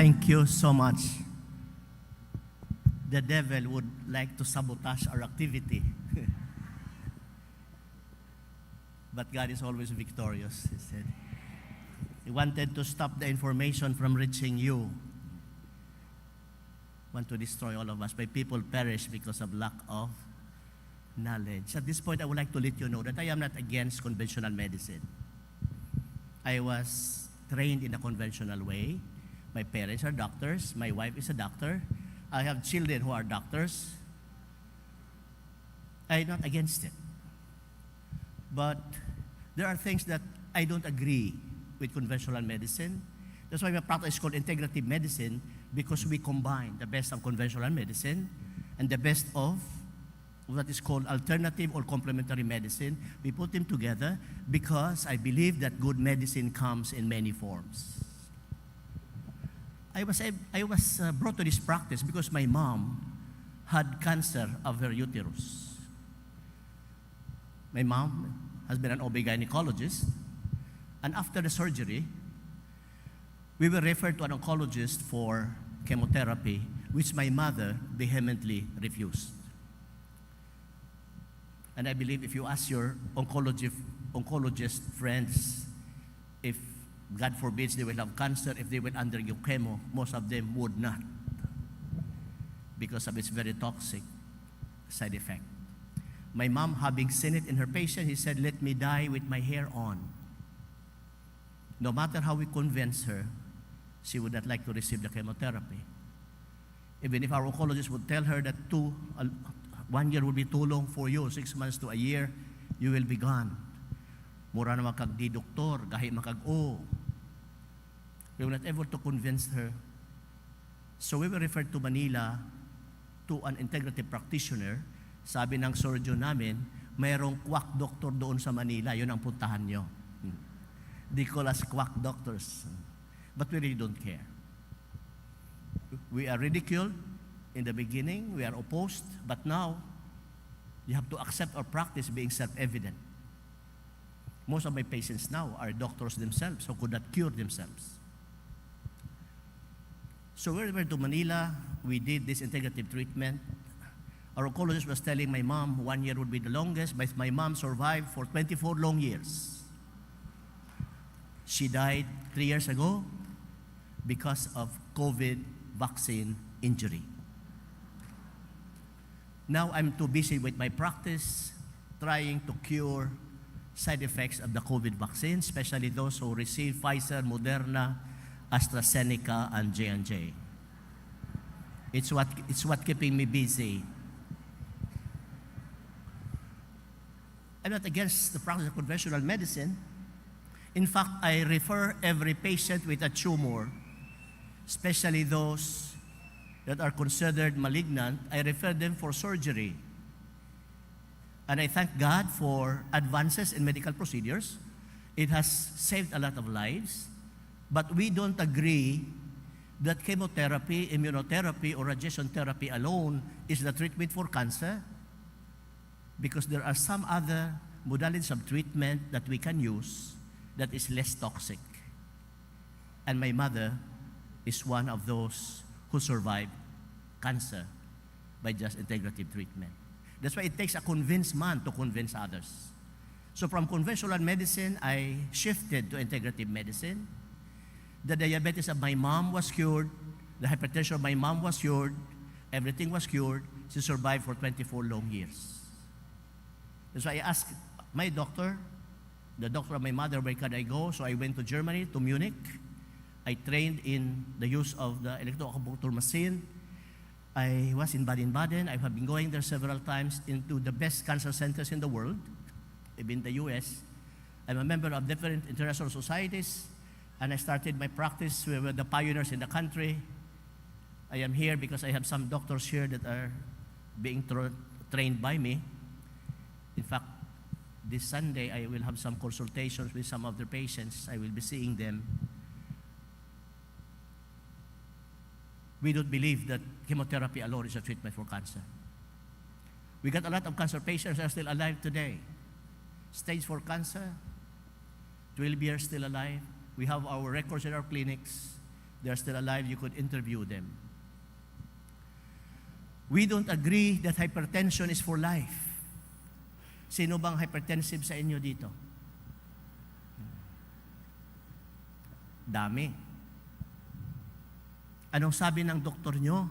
thank you so much. The devil would like to sabotage our activity. But God is always victorious, he said. He wanted to stop the information from reaching you. Want to destroy all of us. My people perish because of lack of knowledge. At this point, I would like to let you know that I am not against conventional medicine. I was trained in a conventional way. My parents are doctors. My wife is a doctor. I have children who are doctors. I'm not against it. But there are things that I don't agree with conventional medicine. That's why my practice is called integrative medicine, because we combine the best of conventional medicine and the best of what is called alternative or complementary medicine. We put them together because I believe that good medicine comes in many forms. I was brought to this practice because my mom had cancer of her uterus. My mom has been an OB-gynecologist, and after the surgery, we were referred to an oncologist for chemotherapy, which my mother vehemently refused. And I believe if you ask your oncologist friends if, God forbids, they will have cancer, if they will undergo chemo, most of them would not, because of its very toxic side effect. My mom, having seen it in her patient, he said, "Let me die with my hair on." No matter how we convince her, she would not like to receive the chemotherapy. Even if our oncologist would tell her that 1 year will be too long for you, 6 months to a year, you will be gone. Mura na makagdi doktor, gahi makag-o. We were not able to convince her. So we were referred to Manila to an integrative practitioner. Sabi ng surgeon namin, mayroong quack doctor doon sa Manila, yun ang puntahan nyo. They call us quack doctors. But we really don't care. We are ridiculed in the beginning, we are opposed, but now you have to accept our practice being self-evident. Most of my patients now are doctors themselves who could not cure themselves. So we went to Manila, we did this integrative treatment. Our oncologist was telling my mom 1 year would be the longest, but my mom survived for 24 long years. She died 3 years ago because of COVID vaccine injury. Now I'm too busy with my practice, trying to cure side effects of the COVID vaccine, especially those who receive Pfizer, Moderna, AstraZeneca, and J&J. It's what keeping me busy. I'm not against the practice of conventional medicine. In fact, I refer every patient with a tumor, especially those that are considered malignant, I refer them for surgery. And I thank God for advances in medical procedures. It has saved a lot of lives. But we don't agree that chemotherapy, immunotherapy, or radiation therapy alone is the treatment for cancer, because there are some other modalities of treatment that we can use that is less toxic. And my mother is one of those who survived cancer by just integrative treatment. That's why it takes a convinced man to convince others. So from conventional medicine, I shifted to integrative medicine. The diabetes of my mom was cured. The hypertension of my mom was cured. Everything was cured. She survived for 24 long years. That's why I asked my doctor, the doctor of my mother, where can I go? So I went to Germany, to Munich. I trained in the use of the electroacupuncture machine. I was in Baden-Baden. I have been going there several times into the best cancer centers in the world, even in the US. I'm a member of different international societies, and I started my practice. We were the pioneers in the country. I am here because I have some doctors here that are being trained by me. In fact, this Sunday, I will have some consultations with some of the patients. I will be seeing them. We don't believe that chemotherapy alone is a treatment for cancer. We got a lot of cancer patients who are still alive today. Stage 4 cancer, 12 years still alive. We have our records in our clinics. they're still alive, you could interview them. We don't agree that hypertension is for life. Sino bang hypertensive sa inyo dito? Dami. Anong sabi ng doktor nyo?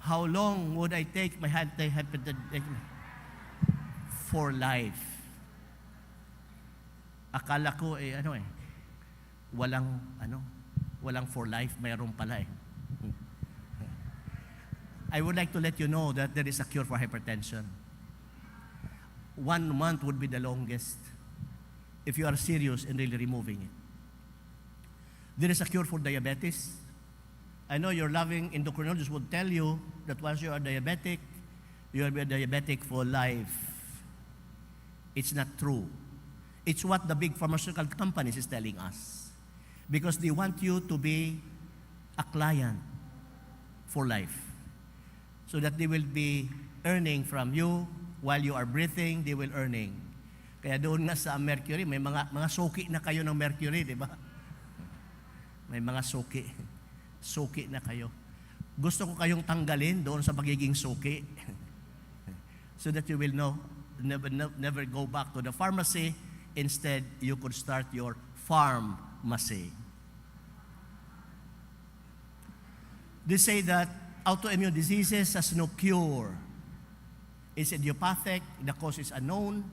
How long would I take my hypertension? For life. Akala ko walang for life, mayroon pala eh. I would like to let you know that there is a cure for hypertension. 1 month would be the longest if you are serious in really removing it. There is a cure for diabetes. I know your loving endocrinologist would tell you that once you are diabetic, you will be diabetic for life. It's not true. It's what the big pharmaceutical companies is telling us. Because they want you to be a client for life. So that they will be earning from you while you are breathing, they will earning. Kaya doon nga sa mercury, may mga suki na kayo ng mercury, di ba? May mga suki. Suki na kayo. Gusto ko kayong tanggalin doon sa pagiging suki. So that you will never go back to the pharmacy. Instead, you could start your pharmacy. They say that autoimmune diseases has no cure. It's idiopathic, the cause is unknown,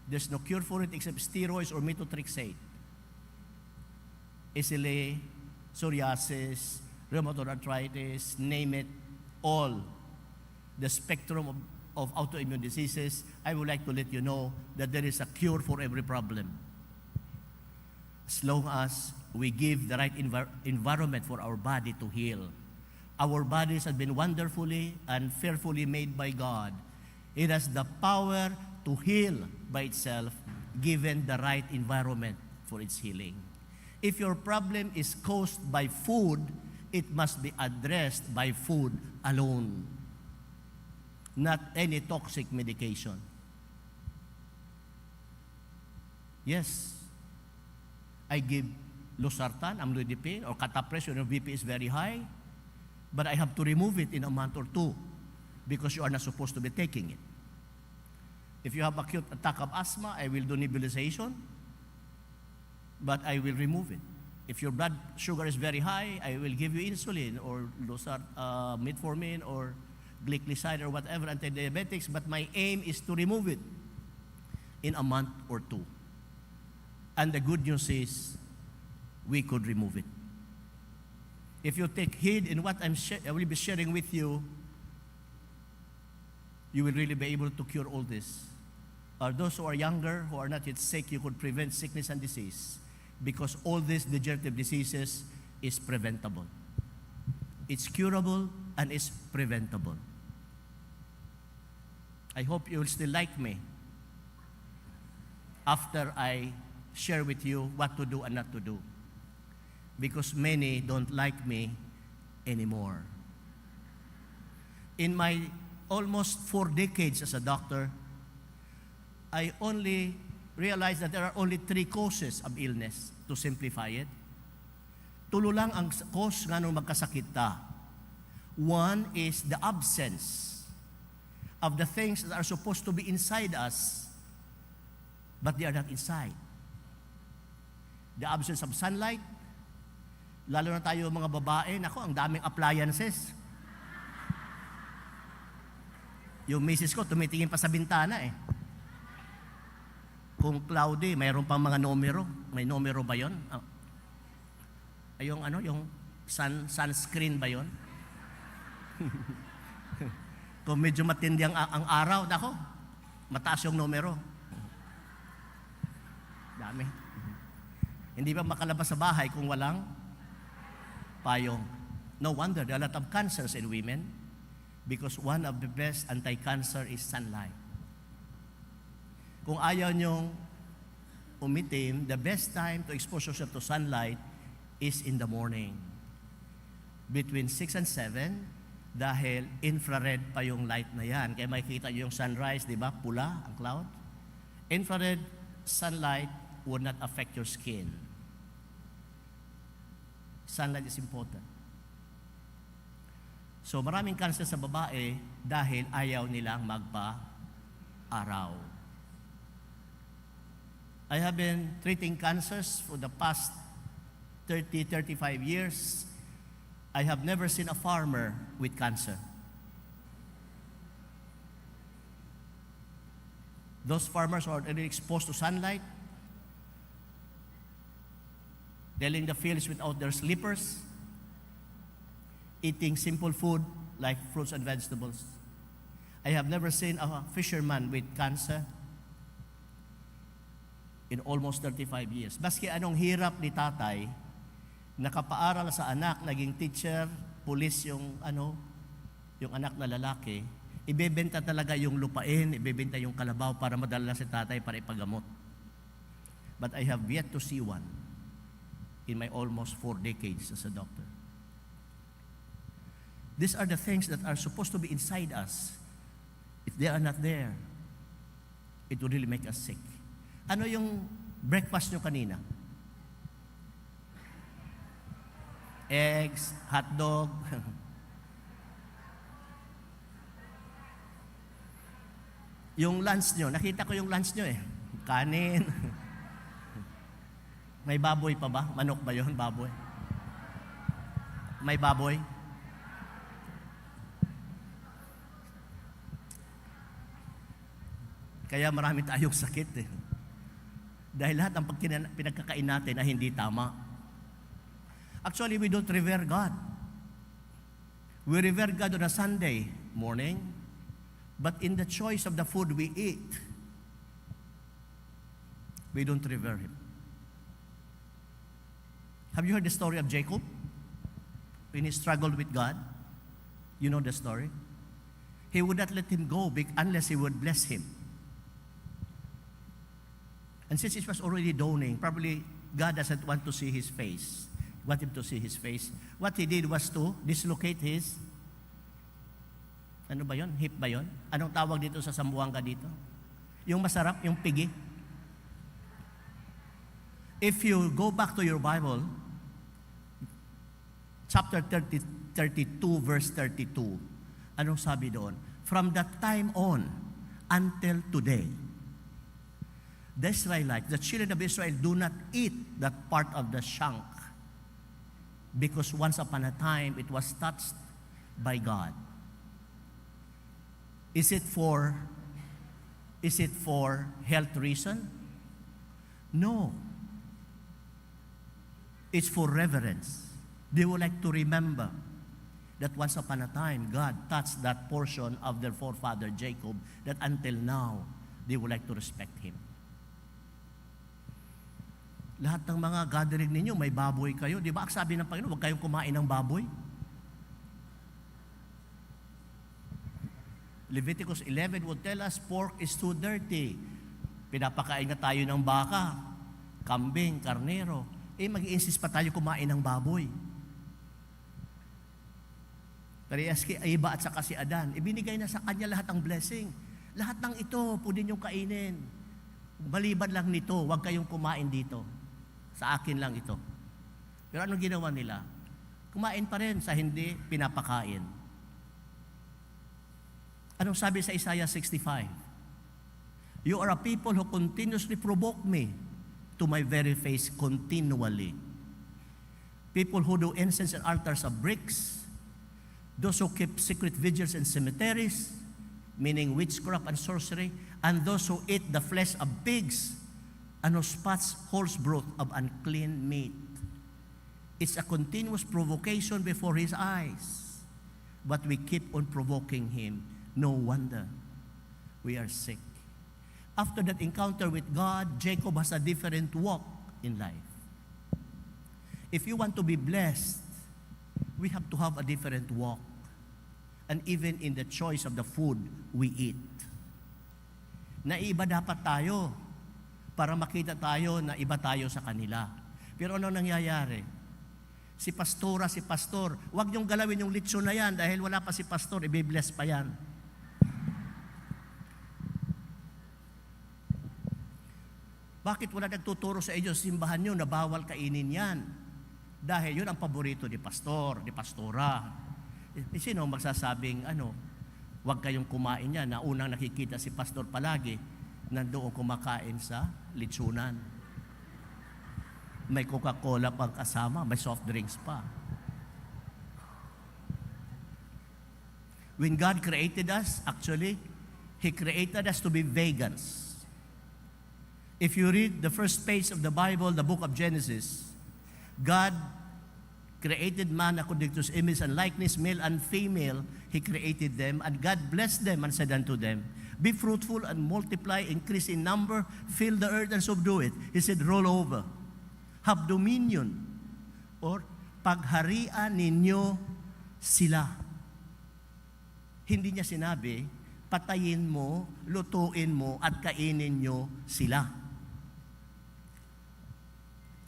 there's no cure for it except steroids or methotrexate. Easily, psoriasis, rheumatoid arthritis, name it, all the spectrum of autoimmune diseases, I would like to let you know that there is a cure for every problem. As long as we give the right environment for our body to heal. Our bodies have been wonderfully and fearfully made by God. It has the power to heal by itself given the right environment for its healing. If your problem is caused by food, it must be addressed by food alone, not any toxic medication. Yes, I give losartan, amlodipine, or catapres when your BP is very high, but I have to remove it in a month or 2 because you are not supposed to be taking it. If you have acute attack of asthma, I will do nebulization, but I will remove it. If your blood sugar is very high, I will give you insulin or metformin or glycoside or whatever antidiabetics, but my aim is to remove it in a month or 2. And the good news is we could remove it. If you take heed in what I will be sharing with you, you will really be able to cure all this. Or those who are younger, who are not yet sick, you could prevent sickness and disease because all these degenerative diseases is preventable. It's curable and it's preventable. I hope you will still like me after I share with you what to do and not to do, because many don't like me anymore. In my almost 4 decades as a doctor, I only realized that there are only 3 causes of illness. To simplify it, tulo lang ang cause nga nung magkasakit ta. One is the absence of the things that are supposed to be inside us, but they are not inside. The absence of sunlight, lalo na tayo mga babae, nako, ang daming appliances. Yung misis ko, tumitingin pa sa bintana eh. Kung cloudy, mayroon pang mga numero. May numero ba yun? Ay, yung sunscreen ba yun? Kung medyo matindi ang araw, nako, mataas yung numero. Dami. Hindi pa makalabas sa bahay kung walang payong. No wonder there are a lot of cancers in women because one of the best anti-cancer is sunlight. Kung ayaw nyong umitim, the best time to expose yourself to sunlight is in the morning. Between 6 and 7, dahil infrared pa yung light na yan. Kaya makikita nyo yung sunrise, di ba? Pula ang cloud. Infrared sunlight would not affect your skin. Sunlight is important. So maraming cancer sa babae dahil ayaw nilang magpa-araw. I have been treating cancers for the past 35 years. I have never seen a farmer with cancer. Those farmers are already exposed to sunlight, tilling the fields without their slippers, eating simple food like fruits and vegetables. I have never seen a fisherman with cancer in almost 35 years. Baski anong hirap ni tatay, nakapaaral sa anak, naging teacher, pulis yung anak na lalaki, ibebenta talaga yung lupain, ibebenta yung kalabaw para madala si tatay para ipagamot. But I have yet to see one in my almost 4 decades as a doctor. These are the things that are supposed to be inside us. If they are not there, it will really make us sick. Ano yung breakfast nyo kanina? Eggs, hotdog. Yung lunch nyo, nakita ko yung lunch nyo eh. Kanin. May baboy pa ba? Manok ba yun? Baboy? May baboy? Kaya marami tayong sakit eh. Dahil lahat ng pinagkakain natin ay hindi tama. Actually, we don't revere God. We revere God on a Sunday morning, but in the choice of the food we eat, we don't revere Him. Have you heard the story of Jacob? When he struggled with God, you know the story? He would not let him go unless He would bless him. And since it was already dawning, probably God doesn't want to see his face. Want him to see his face. What he did was to dislocate his, ano ba yun? Hip ba yun? Anong tawag dito sa Sambuanga dito? Yung masarap, yung pigi. If you go back to your Bible, chapter 32, verse 32, anong sabi doon? From that time on until today, the Israelites, the children of Israel, do not eat that part of the shank because once upon a time it was touched by God. Is it for health reason? No. It's for reverence. They would like to remember that once upon a time God touched that portion of their forefather Jacob, that until now they would like to respect him. Lahat ng mga gathering ninyo, may baboy kayo. Di ba? Ang sabi ng Panginoon, huwag kayong kumain ng baboy. Leviticus 11 would tell us, pork is too dirty. Pinapakain na tayo ng baka, kambing, karnero. Mag-i-insist pa tayo kumain ng baboy. Parehas kay Eva at saka si Adan, ibinigay na sa kanya lahat ng blessing. Lahat ng ito, pwede niyong kainin. Maliban lang nito, huwag kayong kumain dito. Sa akin lang ito. Pero anong ginawa nila? Kumain pa rin sa hindi pinapakain. Anong sabi sa Isaiah 65? You are a people who continuously provoke me to my very face continually. People who do incense and altars of bricks, those who keep secret vigils in cemeteries, meaning witchcraft and sorcery, and those who eat the flesh of pigs, and who spots horse broth of unclean meat. It's a continuous provocation before His eyes. But we keep on provoking Him. No wonder we are sick. After that encounter with God, Jacob has a different walk in life. If you want to be blessed, we have to have a different walk. And even in the choice of the food we eat. Naiba dapat tayo para makita tayo na iba tayo sa kanila. Pero ano nangyayari? Si pastora, si pastor, huwag niyong galawin yung lechon na yan dahil wala pa si pastor, i-bless pa yan. Bakit wala nagtuturo sa inyo, simbahan nyo na bawal kainin yan? Dahil yun ang paborito ni pastor, ni pastora. Sino magsasabing, huwag kayong kumain yan, na unang nakikita si pastor palagi, nandoon kumakain sa litsunan. May Coca-Cola pang kasama, may soft drinks pa. When God created us, actually, He created us to be vegans. If you read the first page of the Bible, the book of Genesis, God created man according to His image and likeness, male and female, He created them, and God blessed them and said unto them, be fruitful and multiply, increase in number, fill the earth and subdue it. He said, roll over. Have dominion, or pagharian ninyo sila. Hindi niya sinabi, patayin mo, lutuin mo, at kainin nyo sila.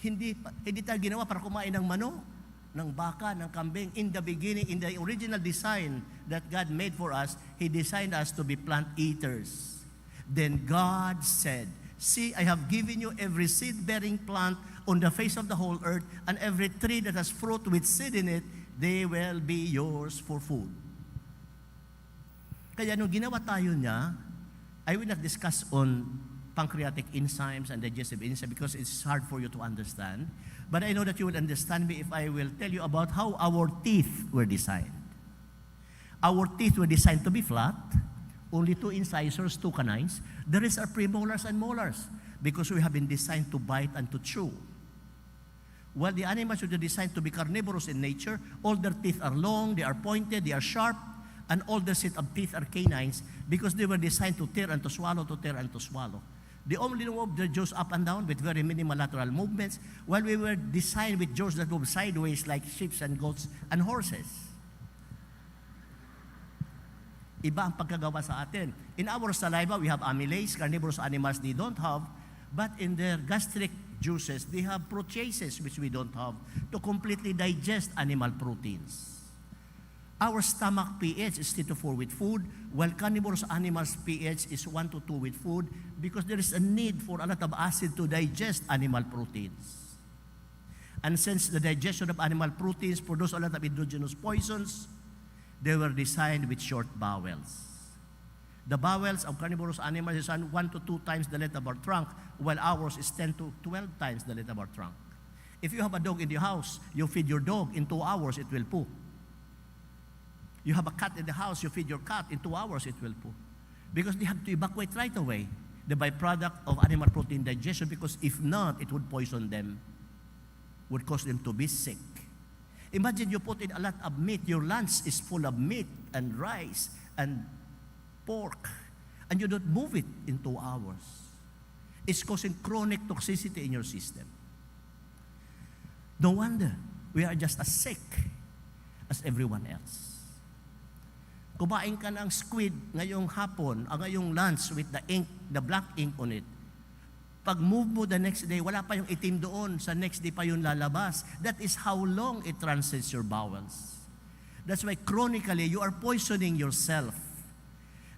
Hindi tayo ginawa para kumain ng manok, ng baka, ng kambing. In the beginning, in the original design that God made for us, He designed us to be plant eaters. Then God said, see, I have given you every seed-bearing plant on the face of the whole earth, and every tree that has fruit with seed in it, they will be yours for food. Kaya nung ginawa tayo niya, I will not discuss on pancreatic enzymes and digestive enzymes because it's hard for you to understand. But I know that you will understand me if I will tell you about how our teeth were designed. Our teeth were designed to be flat, only 2 incisors, 2 canines. The rest are premolars and molars because we have been designed to bite and to chew. While the animals were designed to be carnivorous in nature, all their teeth are long, they are pointed, they are sharp, and all their set of teeth are canines because they were designed to tear and to swallow, to tear and to swallow. They only move their jaws up and down with very minimal lateral movements, while we were designed with jaws that move sideways like sheep and goats and horses. Iba ang pagkagawa sa atin. In our saliva, we have amylase. Carnivorous animals, they don't have. But in their gastric juices, they have proteases, which we don't have, to completely digest animal proteins. Our stomach pH is 3 to 4 with food, while carnivorous animals' pH is 1 to 2 with food because there is a need for a lot of acid to digest animal proteins. And since the digestion of animal proteins produce a lot of endogenous poisons, they were designed with short bowels. The bowels of carnivorous animals is 1 to 2 times the length of our trunk, while ours is 10 to 12 times the length of our trunk. If you have a dog in your house, you feed your dog, in 2 hours it will poo. You have a cat in the house, you feed your cat, in 2 hours it will poo. Because they have to evacuate right away, the byproduct of animal protein digestion, because if not, it would poison them, would cause them to be sick. Imagine you put in a lot of meat, your lunch is full of meat and rice and pork, and you don't move it in 2 hours. It's causing chronic toxicity in your system. No wonder we are just as sick as everyone else. Kumain ka ng squid ngayong hapon, ngayong lunch with the ink, the black ink on it. Pag move mo the next day, wala pa yung itim doon, sa next day pa yung lalabas. That is how long it transits your bowels. That's why chronically, you are poisoning yourself.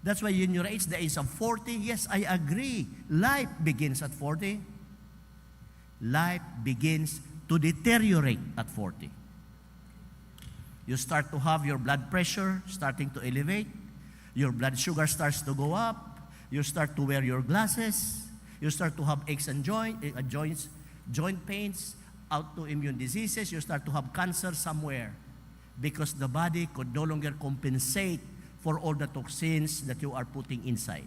That's why when you reach the age of 40, yes, I agree, life begins at 40. Life begins to deteriorate at 40. You start to have your blood pressure starting to elevate. Your blood sugar starts to go up. You start to wear your glasses. You start to have aches and joints, joint pains, autoimmune diseases. You start to have cancer somewhere because the body could no longer compensate for all the toxins that you are putting inside.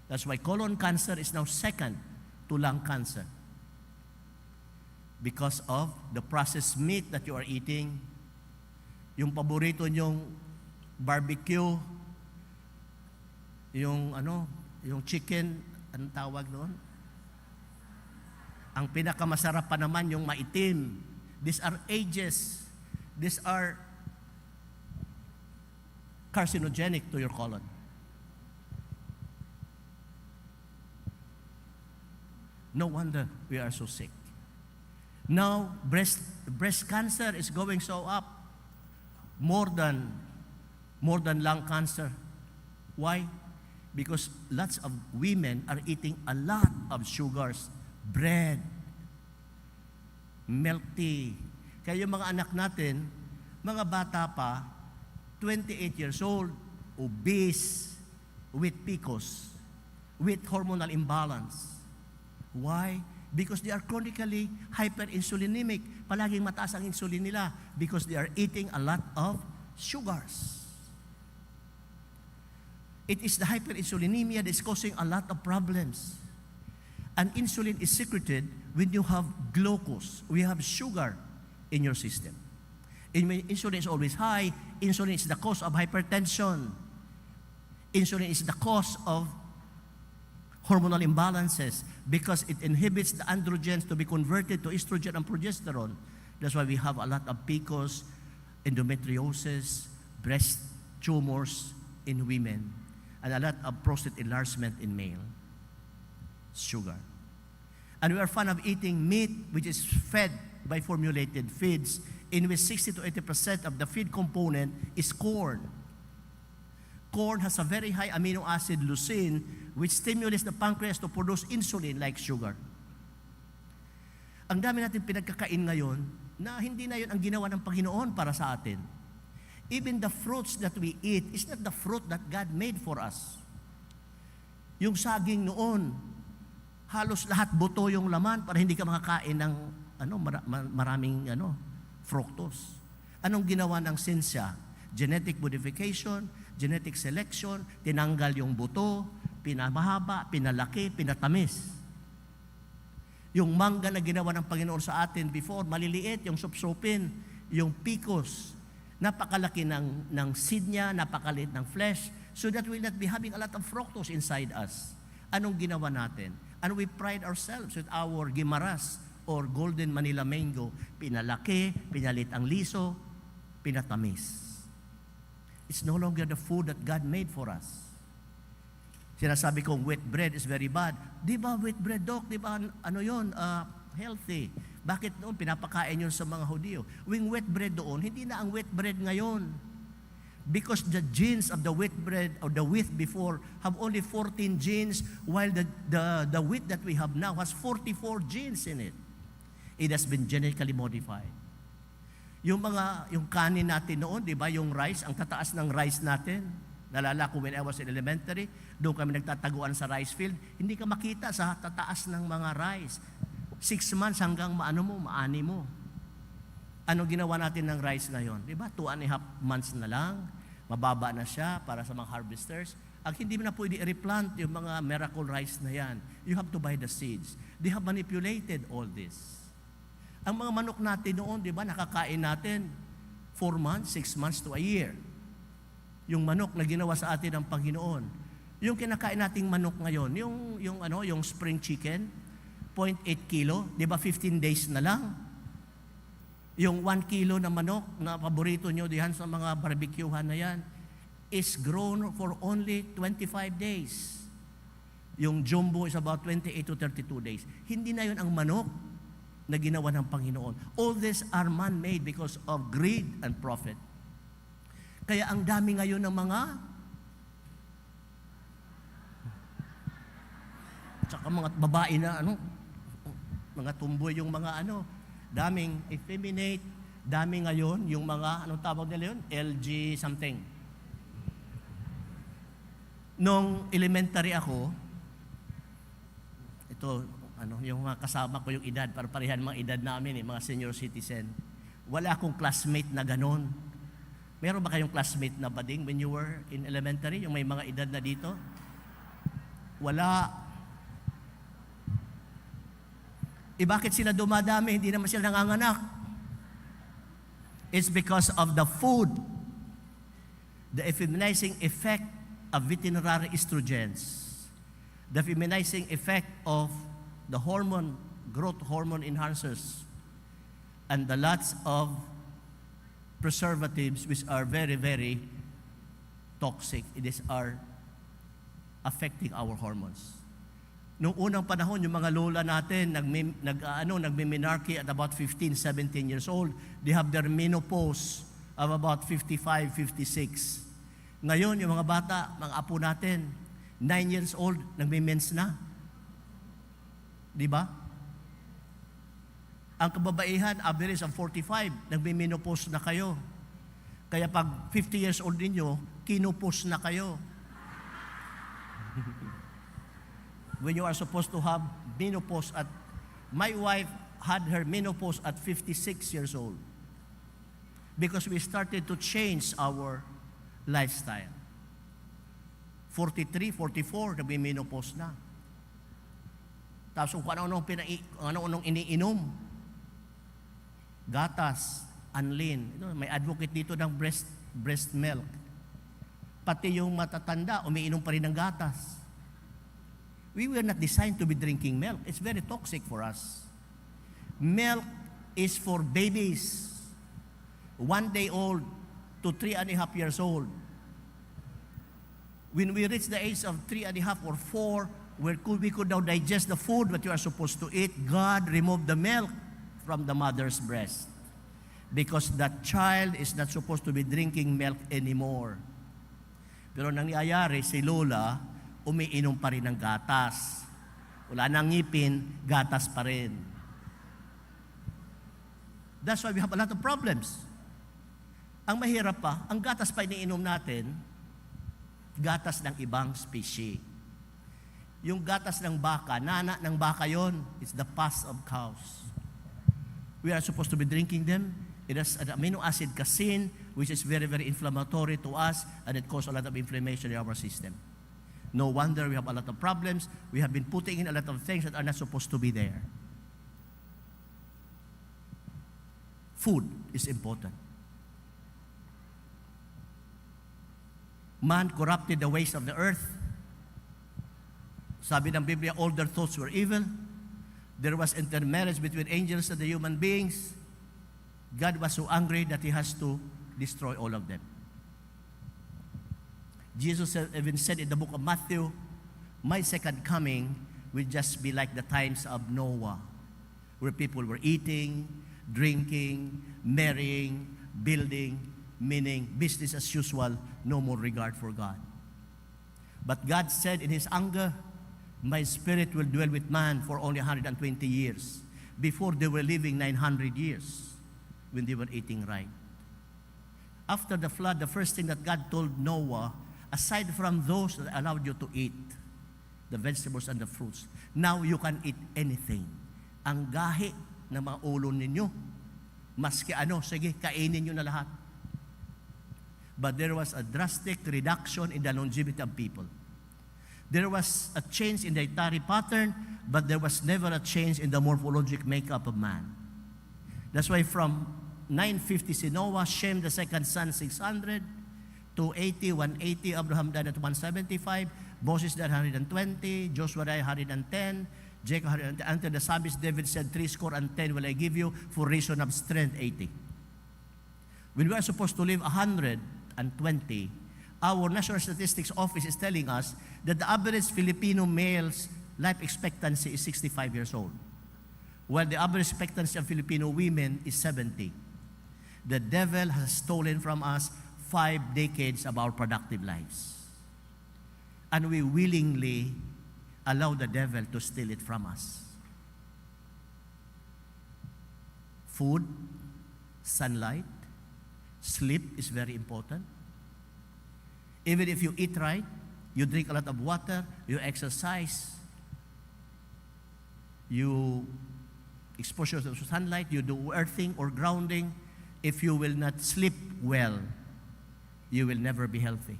That's why colon cancer is now second to lung cancer, because of the processed meat that you are eating, yung paborito nyong barbecue, yung chicken, anong tawag doon? Ang pinakamasarap pa naman yung maitim. These are ages. These are carcinogenic to your colon. No wonder we are so sick. Now, breast cancer is going so up, more than lung cancer. Why? Because lots of women are eating a lot of sugars, bread, milk tea. Kaya yung mga anak natin, mga bata pa, 28 years old, obese, with PCOS, with hormonal imbalance. Why? Because they are chronically hyperinsulinemic. Palaging mataas ang insulin nila because they are eating a lot of sugars. It is the hyperinsulinemia that is causing a lot of problems. And insulin is secreted when you have glucose, we have sugar in your system. And when insulin is always high, insulin is the cause of hypertension. Insulin is the cause of hormonal imbalances because it inhibits the androgens to be converted to estrogen and progesterone. That's why we have a lot of PCOS, endometriosis, breast tumors in women, and a lot of prostate enlargement in male. Sugar. And we are fond of eating meat which is fed by formulated feeds, in which 60 to 80% of the feed component is corn. Corn has a very high amino acid leucine which stimulates the pancreas to produce insulin like sugar. Ang dami natin pinagkakain ngayon na hindi na yun ang ginawa ng Panginoon para sa atin. Even the fruits that we eat is not the fruit that God made for us. Yung saging noon, halos lahat buto yung laman para hindi ka makakain ng maraming fructose. Anong ginawa ng sinsya? Genetic modification, genetic selection, tinanggal yung buto, pinamahaba, pinalaki, pinatamis. Yung mangga na ginawa ng Panginoon sa atin before, maliliit, yung supsupin, yung PCOS, napakalaki ng seed niya, napakaliit ng flesh, so that we'll not be having a lot of fructose inside us. Anong ginawa natin? And we pride ourselves with our gimaras or golden Manila mango, pinalaki, pinalit ang liso, pinatamis. It's no longer the food that God made for us. Sinasabi kong wheat bread is very bad. Di ba wheat bread, Doc? Di ba healthy? Bakit noon pinapakain yun sa mga Hudyo? Yung wheat bread doon, hindi na ang wheat bread ngayon. Because the genes of the wheat bread or the wheat before have only 14 genes, while the wheat that we have now has 44 genes in it. It has been genetically modified. Yung kanin natin noon, di ba, yung rice, ang tataas ng rice natin, nalala ko when I was in elementary, doon kami nagtataguan sa rice field, hindi ka makita sa tataas ng mga rice. 6 months hanggang maani mo. Ano ginawa natin ng rice ngayon? Di ba, 2.5 months na lang, mababa na siya para sa mga harvesters. Ang hindi mo na pwede i-replant yung mga miracle rice na yan. You have to buy the seeds. They have manipulated all this. Ang mga manok natin noon, di ba, nakakain natin 4 months, 6 months to a year. Yung manok na ginawa sa atin ng Panginoon. Yung kinakain nating manok ngayon, yung spring chicken, 0.8 kilo, di ba 15 days na lang. Yung 1 kilo na manok na paborito nyo diyan sa mga barbecuehan na yan is grown for only 25 days. Yung jumbo is about 28 to 32 days. Hindi na yun ang manok na ginawa ng Panginoon. All these are man-made because of greed and profit. Kaya ang dami ngayon ng tsaka mga babae na mga tumboy, yung mga daming effeminate, dami ngayon yung mga, anong tawag nila yun? LG something. Nung elementary ako, ito, yung mga kasama ko yung edad, para parehan mga edad namin, mga senior citizen. Wala akong classmate na ganon. Meron ba kayong classmate na bading when you were in elementary? Yung may mga edad na dito? Wala. Bakit sila dumadami? Hindi naman sila nanganganak. It's because of the food. The effeminizing effect of veterinary estrogens. The feminizing effect of the growth hormone enhancers, and the lots of preservatives which are very, very toxic. These are affecting our hormones. Noong unang panahon, yung mga lola natin, nagme-menarche at about 15, 17 years old. They have their menopause of about 55, 56. Ngayon, yung mga bata, mga apo natin, 9 years old, nagme-mens na. Di ba? Ang kababaihan, average ang 45, nagme-menopause na kayo. Kaya pag 50 years old ninyo, kinupos na kayo. When you are supposed to have menopause my wife had her menopause at 56 years old because we started to change our lifestyle. 43, 44, nagme-menopause na. Tapos kung ano-anong iniinom, gatas, Anlin. May advocate dito ng breast milk. Pati yung matatanda, umiinom pa rin ng gatas. We were not designed to be drinking milk. It's very toxic for us. Milk is for babies, 1 day old to 3.5 years old. When we reach the age of 3.5 or 4, we could now digest the food that you are supposed to eat. God removed the milk from the mother's breast because that child is not supposed to be drinking milk anymore. Pero nangyayari, si Lola, umiinom pa rin ng gatas. Wala nang ngipin, gatas pa rin. That's why we have a lot of problems. Ang mahirap pa, ang gatas pa iniinom natin, gatas ng ibang species. Yung gatas ng baka, nana ng baka yon, it's the pus of cows. We are supposed to be drinking them. It has an amino acid casein, which is very, very inflammatory to us, and it causes a lot of inflammation in our system. No wonder we have a lot of problems. We have been putting in a lot of things that are not supposed to be there. Food is important. Man corrupted the ways of the earth. Sabi ng Biblia, all their thoughts were evil. There was intermarriage between angels and the human beings. God was so angry that He has to destroy all of them. Jesus even said in the book of Matthew, my second coming will just be like the times of Noah, where people were eating, drinking, marrying, building, meaning business as usual, no more regard for God. But God said in His anger, my spirit will dwell with man for only 120 years. Before they were living 900 years when they were eating right. After the flood, the first thing that God told Noah, aside from those that allowed you to eat, the vegetables and the fruits, now you can eat anything. Ang gahi na mga ulo ninyo, maski sige, kainin nyo na lahat. But there was a drastic reduction in the longevity of people. There was a change in the dietary pattern, but there was never a change in the morphologic makeup of man. That's why from 950 si Noah, Shem the second son 600, 280, 180, Abraham died at 175, Moses died 120, Joshua died 110, Jacob 110. Until the psalmist David said, 70 will I give you for reason of strength 80. When we are supposed to live 120, our National Statistics Office is telling us that the average Filipino male's life expectancy is 65 years old, while the average expectancy of Filipino women is 70. The devil has stolen from us 5 decades of our productive lives. And we willingly allow the devil to steal it from us. Food, sunlight, sleep is very important. Even if you eat right, you drink a lot of water, you exercise, you expose yourself to sunlight, you do earthing or grounding, if you will not sleep well, you will never be healthy.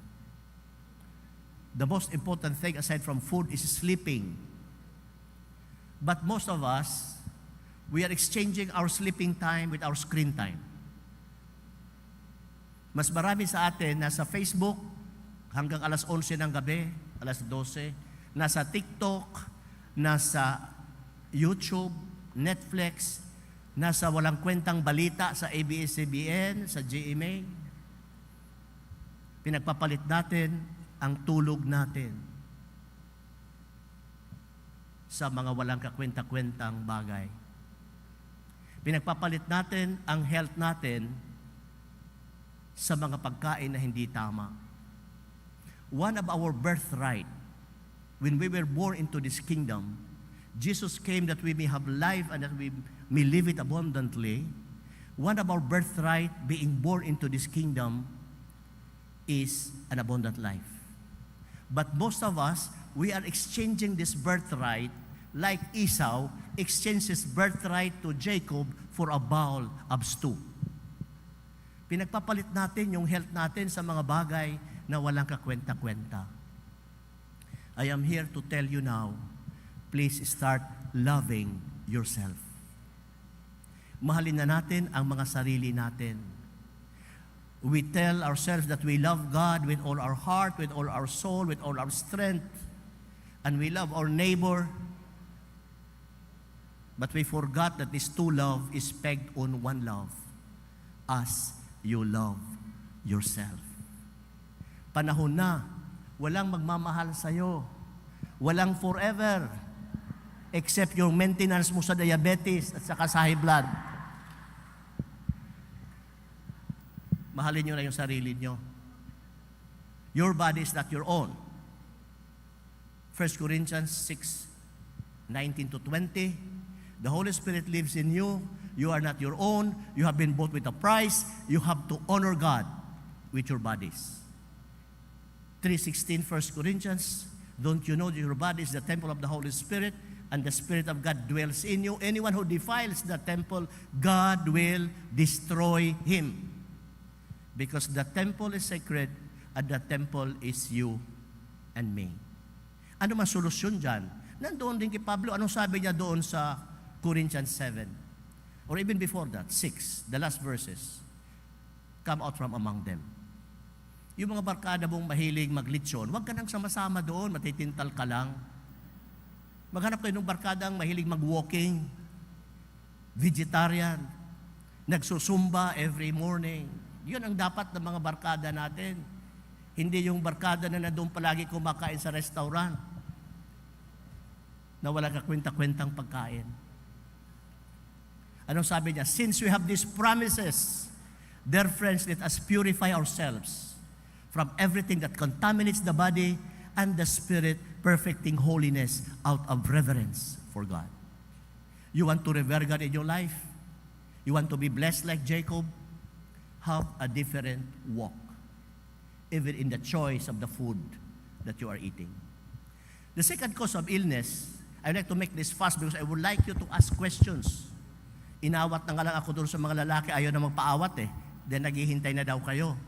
The most important thing aside from food is sleeping. But most of us, we are exchanging our sleeping time with our screen time. Mas marami sa atin nasa Facebook hanggang alas 11 ng gabi, alas 12, nasa TikTok, nasa YouTube, Netflix, nasa walang kwentang balita sa ABS-CBN, sa GMA. Pinagpapalit natin ang tulog natin sa mga walang kakwenta-kwentang bagay. Pinagpapalit natin ang health natin sa mga pagkain na hindi tama. One of our birthright, when we were born into this kingdom, Jesus came that we may have life and that we may live it abundantly. One of our birthright being born into this kingdom is an abundant life. But most of us, we are exchanging this birthright like Esau exchanged his birthright to Jacob for a bowl of stew. Pinagpapalit natin yung health natin sa mga bagay na walang kakwenta-kwenta. I am here to tell you now, please start loving yourself. Mahalin na natin ang mga sarili natin. We tell ourselves that we love God with all our heart, with all our soul, with all our strength, and we love our neighbor. But we forgot that this two love is pegged on one love, as you love yourself. Panahon na, walang magmamahal sa'yo. Walang forever, except yung maintenance mo sa diabetes at saka sa high blood. Mahalin nyo na yung sarili nyo. Your body is not your own. 1 Corinthians 6:19 to 20. The Holy Spirit lives in you. You are not your own. You have been bought with a price. You have to honor God with your bodies. 3:16, 1 Corinthians. Don't you know that your body is the temple of the Holy Spirit, and the Spirit of God dwells in you? Anyone who defiles the temple, God will destroy him. Because the temple is sacred, and the temple is you and me. Ano man solusyon dyan? Nandoon din kay Pablo, anong sabi niya doon sa Corinthians 7? Or even before that, 6, the last verses. Come out from among them. Yung mga barkada mong mahilig maglitsyon, huwag ka nang sama-sama doon, matitintal ka lang. Maghanap kayo ng barkadang mahilig mag-walking, vegetarian, nagsusumba every morning. Yun ang dapat ng mga barkada natin. Hindi yung barkada na doon palagi kumakain sa restaurant na wala kakwenta-kwentang pagkain. Anong sabi niya? Since we have these promises, dear friends, let us purify ourselves from everything that contaminates the body and the spirit, perfecting holiness out of reverence for God. You want to revere God in your life? You want to be blessed like Jacob? Have a different walk, even in the choice of the food that you are eating. The second cause of illness, I would like to make this fast because I would like you to ask questions. Inawat na nga lang ako doon sa mga lalaki, ayaw na magpaawat eh. Then naghihintay na daw kayo.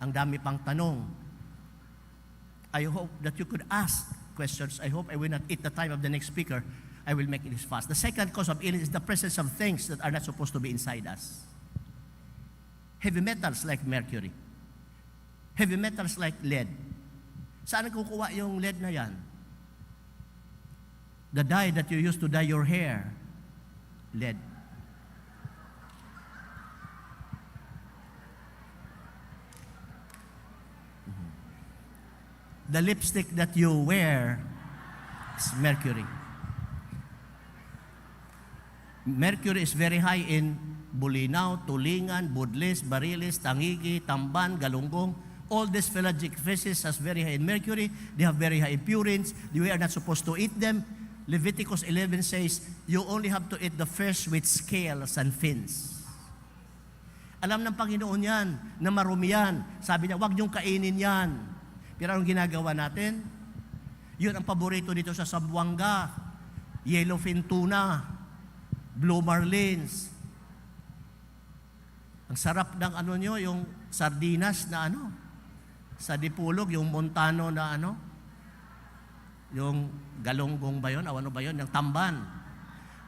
Ang dami pang tanong. I hope that you could ask questions. I hope I will not eat the time of the next speaker. I will make this fast. The second cause of illness is the presence of things that are not supposed to be inside us. Heavy metals like mercury. Heavy metals like lead. Saan kukuha yung lead na yan? The dye that you use to dye your hair, lead. The lipstick that you wear is mercury. Mercury is very high in Bulinaw, Tulingan, Budlis, Barilis, Tangigi, Tamban, Galunggong. All these pelagic fishes has very high in mercury. They have very high in purines. We are not supposed to eat them. Leviticus 11 says, you only have to eat the fish with scales and fins. Alam ng Panginoon yan, na marumi yan. Sabi niya, huwag niyong kainin yan. Pero anong ginagawa natin? Yun ang paborito dito sa Zamboanga, yellowfin tuna, blue marlins. Ang sarap ng ano nyo, yung sardinas na ano, sa Dipulog, yung Montano na ano, yung galonggong ba yun, ano ba yun, yung tamban.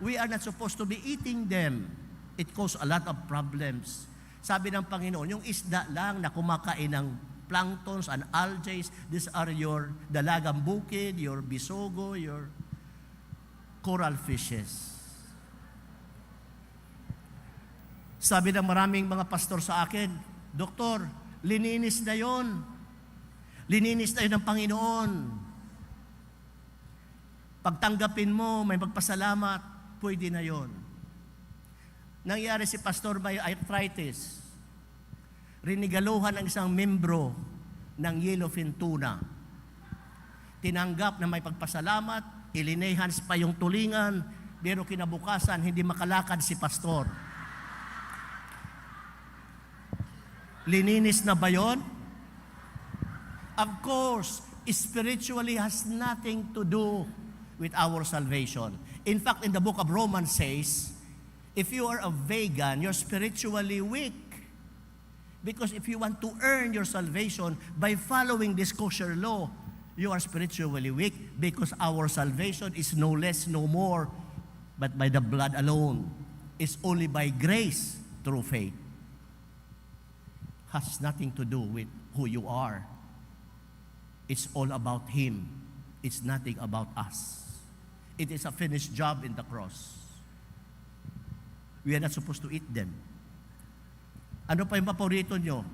We are not supposed to be eating them. It causes a lot of problems. Sabi ng Panginoon, yung isda lang na kumakain ng planktons and algae, these are your dalagang bukid, your bisogo, your coral fishes. Sabi ng maraming mga pastor sa akin, Doktor, lininis na yon. Lininis na yun ng Panginoon. Pagtanggapin mo, may magpasalamat, pwede na yon. Nangyari si pastor may arthritis. Rinigaluhan ng isang membro ng yellowfin tuna. Tinanggap na may pagpasalamat, ilinehans pa yung tulingan, pero kinabukasan, hindi makalakad si pastor. Lininis na ba yun? Of course, spiritually has nothing to do with our salvation. In fact, in the book of Romans says, if you are a vegan, you're spiritually weak. Because if you want to earn your salvation by following this kosher law, you are spiritually weak because our salvation is no less, no more, but by the blood alone. It's only by grace through faith. Has nothing to do with who you are. It's all about Him. It's nothing about us. It is a finished job in the cross. We are not supposed to eat them. Ano pa yung paborito nyo?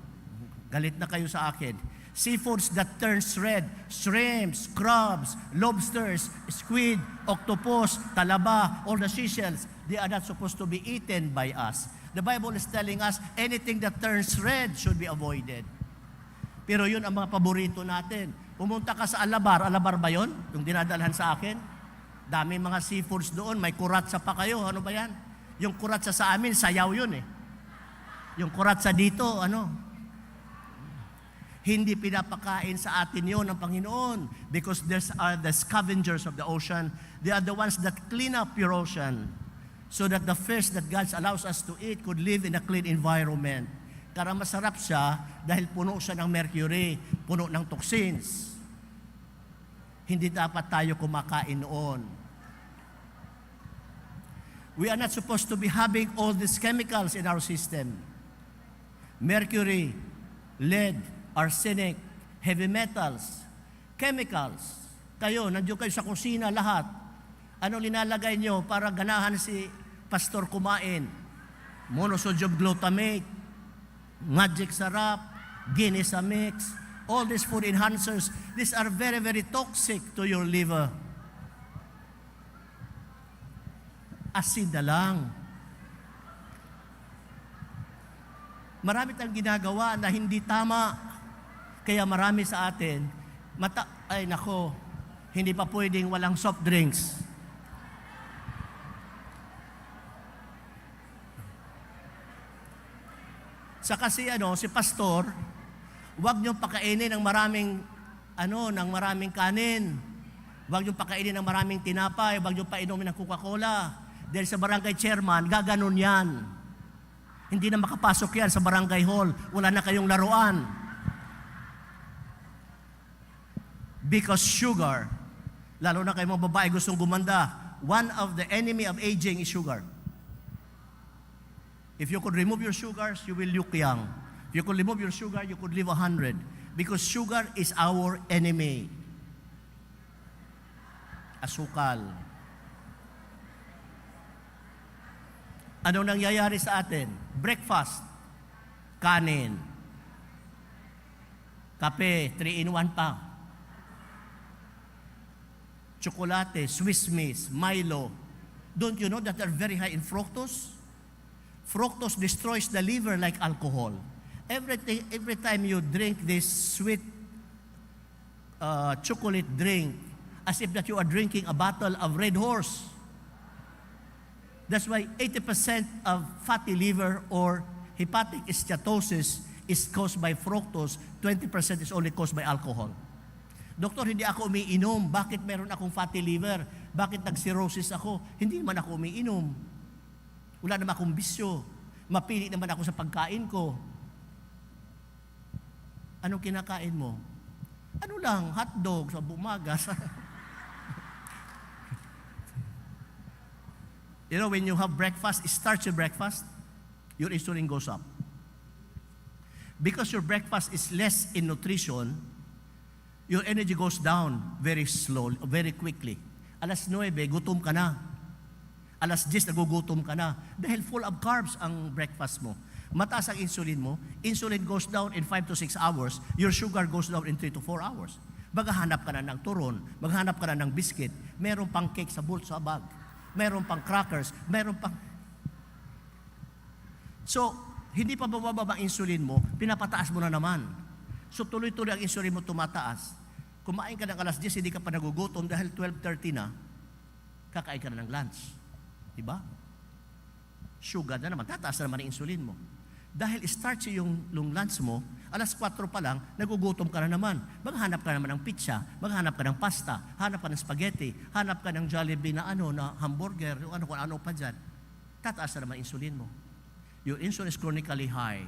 Galit na kayo sa akin. Seafoods that turns red, shrimps, crabs, lobsters, squid, octopus, talaba, all the seashells, they are not supposed to be eaten by us. The Bible is telling us anything that turns red should be avoided. Pero yun ang mga paborito natin. Pumunta ka sa Alabar ba yun? Yung dinadalhan sa akin? Dami mga seafoods doon, may kuratsa pa kayo. Ano ba yan? Yung kuratsa sa amin, sayaw yun eh. Yung kuratsa dito, hindi pinapakain sa atin yun ng Panginoon because these are the scavengers of the ocean. They are the ones that clean up your ocean so that the fish that God allows us to eat could live in a clean environment. Kaya masarap siya dahil puno siya ng mercury, puno ng toxins. Hindi dapat tayo kumakain noon. We are not supposed to be having all these chemicals in our system. Mercury, lead, arsenic, heavy metals, chemicals. Kayo, nandiyo kayo sa kusina lahat. Anong linalagay nyo para ganahan si pastor kumain? Monosodium glutamate, magic sarap, Guinness mix, all these food enhancers, these are very, very toxic to your liver. Asin na lang. Marami tayong ginagawa na hindi tama. Kaya marami sa atin, hindi pa pwedeng walang soft drinks. Sa kasi si pastor, huwag niyong pakainin ng maraming kanin. Huwag niyong pakainin ng maraming tinapay, huwag niyong painumin ng Coca-Cola. Dahil sa barangay chairman, gaganon yan. Hindi na makapasok yan sa barangay hall. Wala na kayong laruan. Because sugar, lalo na kayo mga babae gustong gumanda, one of the enemy of aging is sugar. If you could remove your sugars, you will look young. If you could remove your sugar, you could live 100. Because sugar is our enemy. Asukal. Ano nangyayari sa atin? Breakfast, kanin, kape, 3-in-1 pa, tsokolate, Swiss Miss, Milo. Don't you know that they're very high in fructose? Fructose destroys the liver like alcohol. Every time you drink this sweet chocolate drink, as if that you are drinking a bottle of Red Horse. That's why 80% of fatty liver or hepatic steatosis is caused by fructose, 20% is only caused by alcohol. Doktor, hindi ako umiinom. Bakit meron akong fatty liver? Bakit nag-cirrhosis ako? Hindi naman ako umiinom. Wala naman akong bisyo. Mapili naman ako sa pagkain ko. Anong kinakain mo? Ano lang, hotdog sa bumaga. You know, when you have breakfast, starchy breakfast, your insulin goes up. Because your breakfast is less in nutrition, your energy goes down very slowly, very quickly. Alas 9, gutom ka na. Alas 10, nagugutom ka na. Dahil full of carbs ang breakfast mo. Mataas ang insulin mo, insulin goes down in 5 to 6 hours, your sugar goes down in 3 to 4 hours. Maghahanap ka na ng turon, maghahanap ka na ng biscuit, meron pang cake sa bulsa bag. Meron pang crackers, meron pang... So, hindi pa bababa ang insulin mo, pinapataas mo na naman. So, tuloy-tuloy ang insulin mo tumataas. Kumain ka ng alas 10, hindi ka pa nagugutom dahil 12:30 na, kakain ka na ng lunch. Diba? Sugar na naman, tataas na naman ang insulin mo. Dahil starchy yung lunch mo, alas 4 pa lang, nagugutom ka na naman. Maghanap ka naman ng pizza, maghanap ka ng pasta, hanap ka ng spaghetti, hanap ka ng Jollibee na na hamburger, kung ano pa dyan. Tataas na naman insulin mo. Your insulin is chronically high.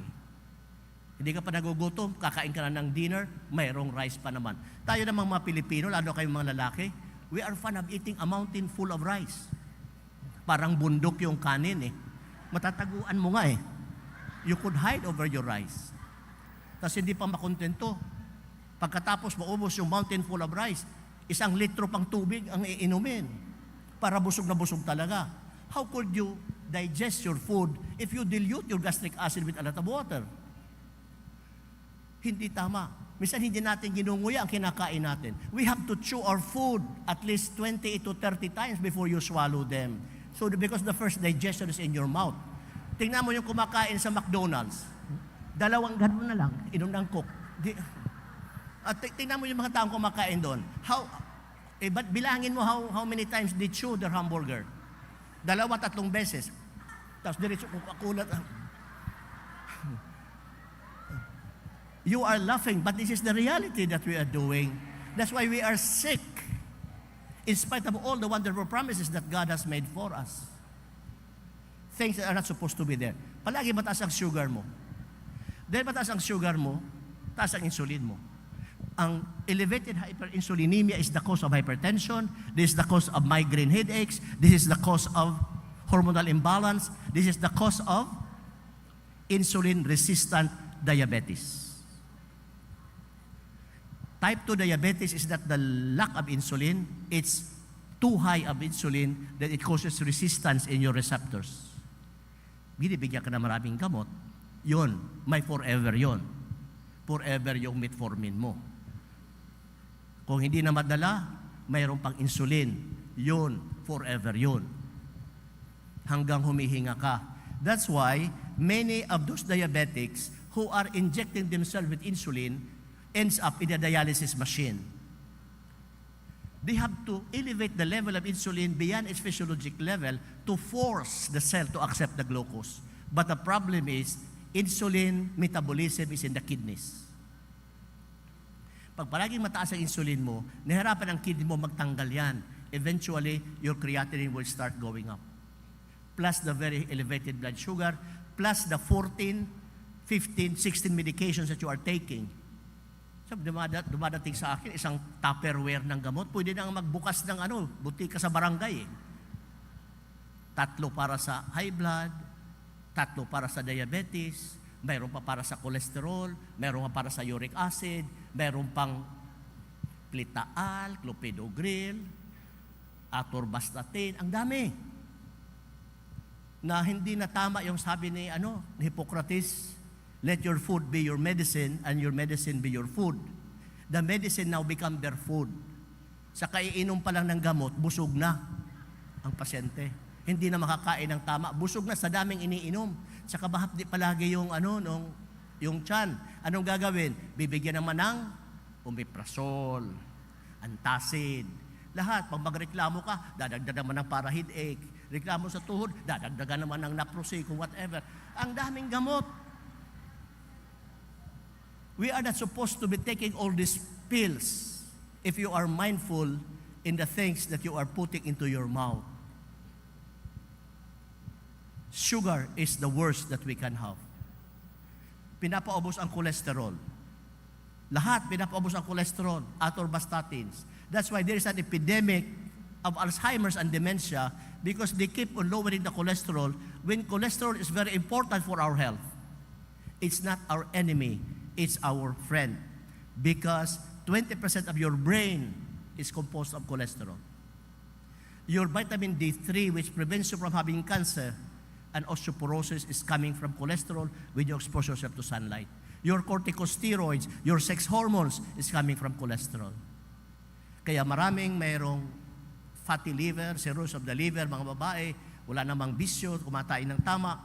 Hindi ka pa nagugutom, kakain ka na ng dinner, mayroong rice pa naman. Tayo namang mga Pilipino, lalo kayong mga lalaki, we are fond of eating a mountain full of rice. Parang bundok yung kanin Matataguan mo nga You could hide over your rice. Tapos hindi pa makontento. Pagkatapos maubos yung mountain full of rice, 1 litro pang tubig ang iinumin para busog na busog talaga. How could you digest your food if you dilute your gastric acid with a lot of water? Hindi tama. Minsan hindi natin ginunguya ang kinakain natin. We have to chew our food at least 20 to 30 times before you swallow them. So because the first digestion is in your mouth. Tingnan mo yung kumakain sa McDonald's. 2 ganun na lang, inom ng Coke. At tingnan mo yung mga taong kumakain doon. Bilangin mo how many times they chew their hamburger. 2-3 beses. Tapos diretso kukulat. You are laughing, but this is the reality that we are doing. That's why we are sick. In spite of all the wonderful promises that God has made for us. Things that are not supposed to be there. Palagi mataas ang sugar mo. Dahil mataas ang sugar mo, taas ang insulin mo. Ang elevated hyperinsulinemia is the cause of hypertension. This is the cause of migraine headaches. This is the cause of hormonal imbalance. This is the cause of insulin-resistant diabetes. Type 2 diabetes is that the lack of insulin, it's too high of insulin that it causes resistance in your receptors. Binibigyan ka na maraming gamot, yun, may forever yun. Forever yung metformin mo. Kung hindi na madala, mayroon pang insulin, yun, forever yun. Hanggang humihinga ka. That's why many of those diabetics who are injecting themselves with insulin ends up in a dialysis machine. They have to elevate the level of insulin beyond its physiologic level to force the cell to accept the glucose. But the problem is, insulin metabolism is in the kidneys. Pag palaging mataas ang insulin mo, nahirapan ang kidney mo magtanggal yan. Eventually, your creatinine will start going up. Plus the very elevated blood sugar, plus the 14, 15, 16 medications that you are taking. So, dumadating sa akin, isang Tupperware ng gamot, pwede nang magbukas ng butika sa barangay 3 para sa high blood, 3 para sa diabetes, mayroon pa para sa cholesterol, mayroon pa para sa uric acid, mayroon pang Plitaal, Clopidogrel, Atorvastatin, ang dami. Na hindi na tama yung sabi ni Hippocrates, let your food be your medicine and your medicine be your food. The medicine now become their food. Sa kaiinom pa lang ng gamot, busog na ang pasyente. Hindi na makakain ng tama, busog na sa daming iniinom. Saka bahapdi palagi yung yung tiyan. Anong gagawin? Bibigyan naman ng omeprazole, antacid. Lahat, pag magreklamo ka, dadagdagan naman ng para-headache. Reklamo sa tuhod, dadagdagan naman ng naproxen, whatever. Ang daming gamot. We are not supposed to be taking all these pills if you are mindful in the things that you are putting into your mouth. Sugar is the worst that we can have. Pinapaubos ang cholesterol. Lahat pinapaubos ang cholesterol, atorvastatins. That's why there is an epidemic of Alzheimer's and dementia because they keep on lowering the cholesterol when cholesterol is very important for our health. It's not our enemy. It's our friend because 20% of your brain is composed of cholesterol. Your vitamin D3, which prevents you from having cancer and osteoporosis, is coming from cholesterol when you expose yourself to sunlight. Your corticosteroids, your sex hormones is coming from cholesterol. Kaya maraming mayroong fatty liver, cirrhosis of the liver, mga babae, wala namang bisyo, kumakain ng tama,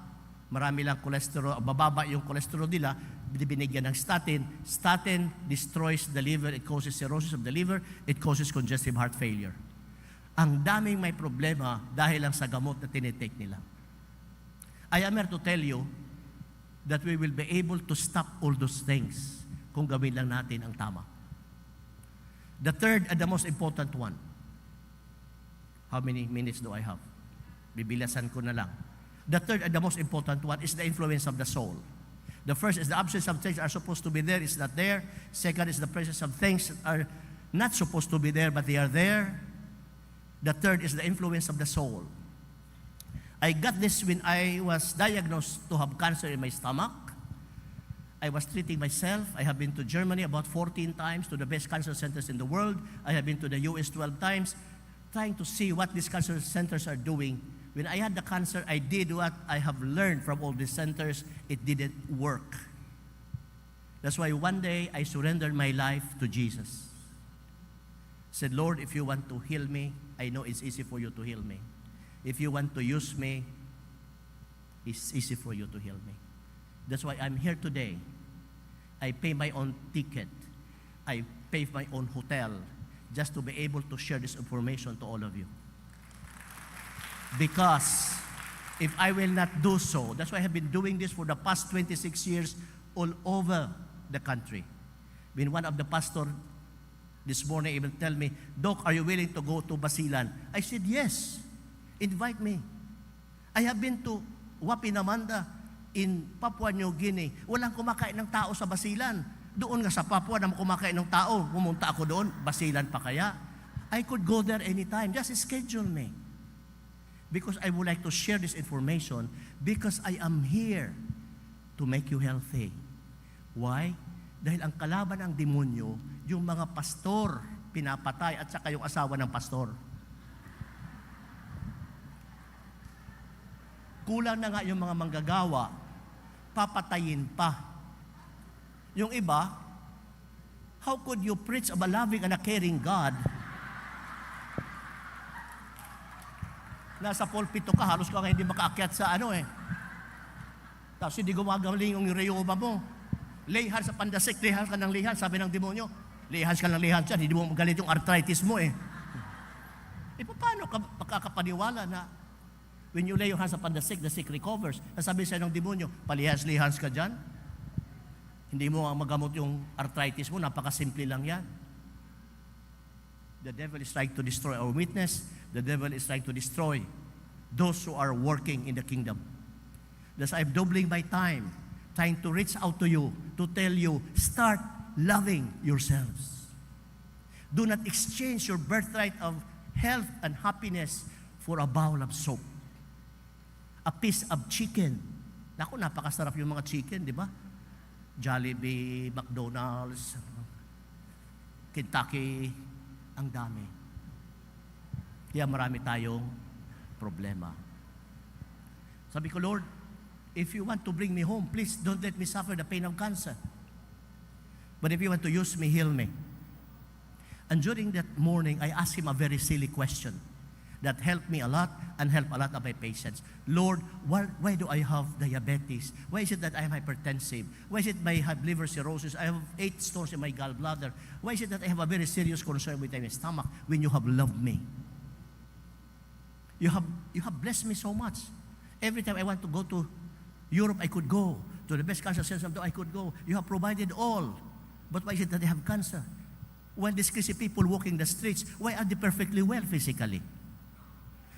marami lang cholesterol, bababa yung cholesterol nila, binibigyan ng statin. Statin destroys the liver. It causes cirrhosis of the liver. It causes congestive heart failure. Ang daming may problema dahil lang sa gamot na tinitake nila. I am here to tell you that we will be able to stop all those things kung gawin lang natin ang tama. The third and the most important one. How many minutes do I have? Bibilasan ko na lang. The third and the most important one is the influence of the soul. The first is the absence of things are supposed to be there, is not there. Second is the presence of things that are not supposed to be there, but they are there. The third is the influence of the soul. I got this when I was diagnosed to have cancer in my stomach. I was treating myself. I have been to Germany about 14 times, to the best cancer centers in the world. I have been to the US 12 times, trying to see what these cancer centers are doing. When I had the cancer, I did what I have learned from all these centers. It didn't work. That's why one day I surrendered my life to Jesus. Said, Lord, if you want to heal me, I know it's easy for you to heal me. If you want to use me, it's easy for you to heal me. That's why I'm here today. I pay my own ticket. I pay my own hotel just to be able to share this information to all of you. Because if I will not do so, that's why I have been doing this for the past 26 years all over the country. When one of the pastors this morning even tell me, Doc, are you willing to go to Basilan? I said, yes. Invite me. I have been to Wapinamanda in Papua New Guinea. Walang kumakain ng tao sa Basilan. Doon nga sa Papua na kumakain ng tao. Pumunta ako doon, Basilan pa kaya? I could go there anytime. Just schedule me. Because I would like to share this information because I am here to make you healthy. Why? Dahil ang kalaban ng demonyo, yung mga pastor, pinapatay at saka yung asawa ng pastor. Kulang na nga yung mga manggagawa, papatayin pa. Yung iba, how could you preach of a loving and a caring God? Nasa pulpito ka, halos ka nga hindi makaakyat sa Tapos hindi gumagaling yung reyoma mo. Lay hands sa pandasik, lay hands ka ng lay hands, sabi ng demonyo. Lay hands ka ng lay hands yan, hindi mo magalit yung arthritis mo paano ka makakapaniwala na when you lay your hands upon the sick recovers? Nasabi sa'yo ng demonyo, palihas-lihans ka dyan. Hindi mo magamot yung arthritis mo, napakasimple lang yan. The devil is trying to destroy our witness. The devil is trying to destroy those who are working in the kingdom. Thus, I'm doubling my time, trying to reach out to you, to tell you, start loving yourselves. Do not exchange your birthright of health and happiness for a bowl of soap. A piece of chicken. Naku, napakasarap yung mga chicken, di ba? Jollibee, McDonald's, Kentucky, ang dami. Kaya marami tayong problema. Sabi ko, Lord, if you want to bring me home, please don't let me suffer the pain of cancer. But if you want to use me, heal me. And during that morning, I asked him a very silly question that helped me a lot and helped a lot of my patients. Lord, why do I have diabetes? Why is it that I am hypertensive? Why is it I have liver cirrhosis? I have 8 stones in my gallbladder. Why is it that I have a very serious concern with my stomach when you have loved me? You have blessed me so much. Every time I want to go to Europe, I could go. To the best cancer center, I could go. You have provided all. But why is it that they have cancer? When these crazy people walking the streets, why are they perfectly well physically?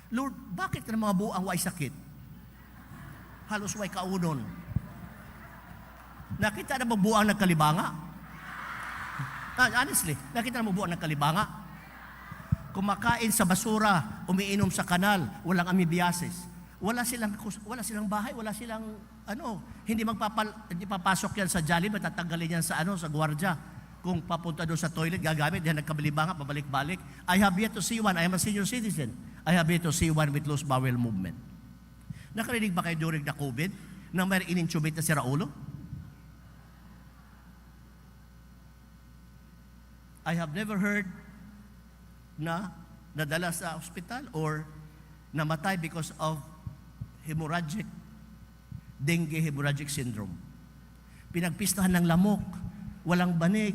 Lord, bakit ka ng mga buang way sakit? Halos way kaunon. Nakita na mabuang nagkalibanga? Honestly, nakita na mabuang nagkalibanga? Kumakain sa basura, umiinom sa kanal, walang amoebiasis. Wala silang bahay, wala silang hindi papasok yan sa Jollibee, tatanggalin yan sa sa gwardiya. Kung papunta doon sa toilet, gagamit, yan nagkabilibanga, pabalik-balik. I have yet to see one. I am a senior citizen. I have yet to see one with loose bowel movement. Nakarinig ba kayo during the COVID na may in-intubate na si Raulo? I have never heard na nadala sa ospital or namatay because of dengue hemorrhagic syndrome. Pinagpistahan ng lamok, walang banig,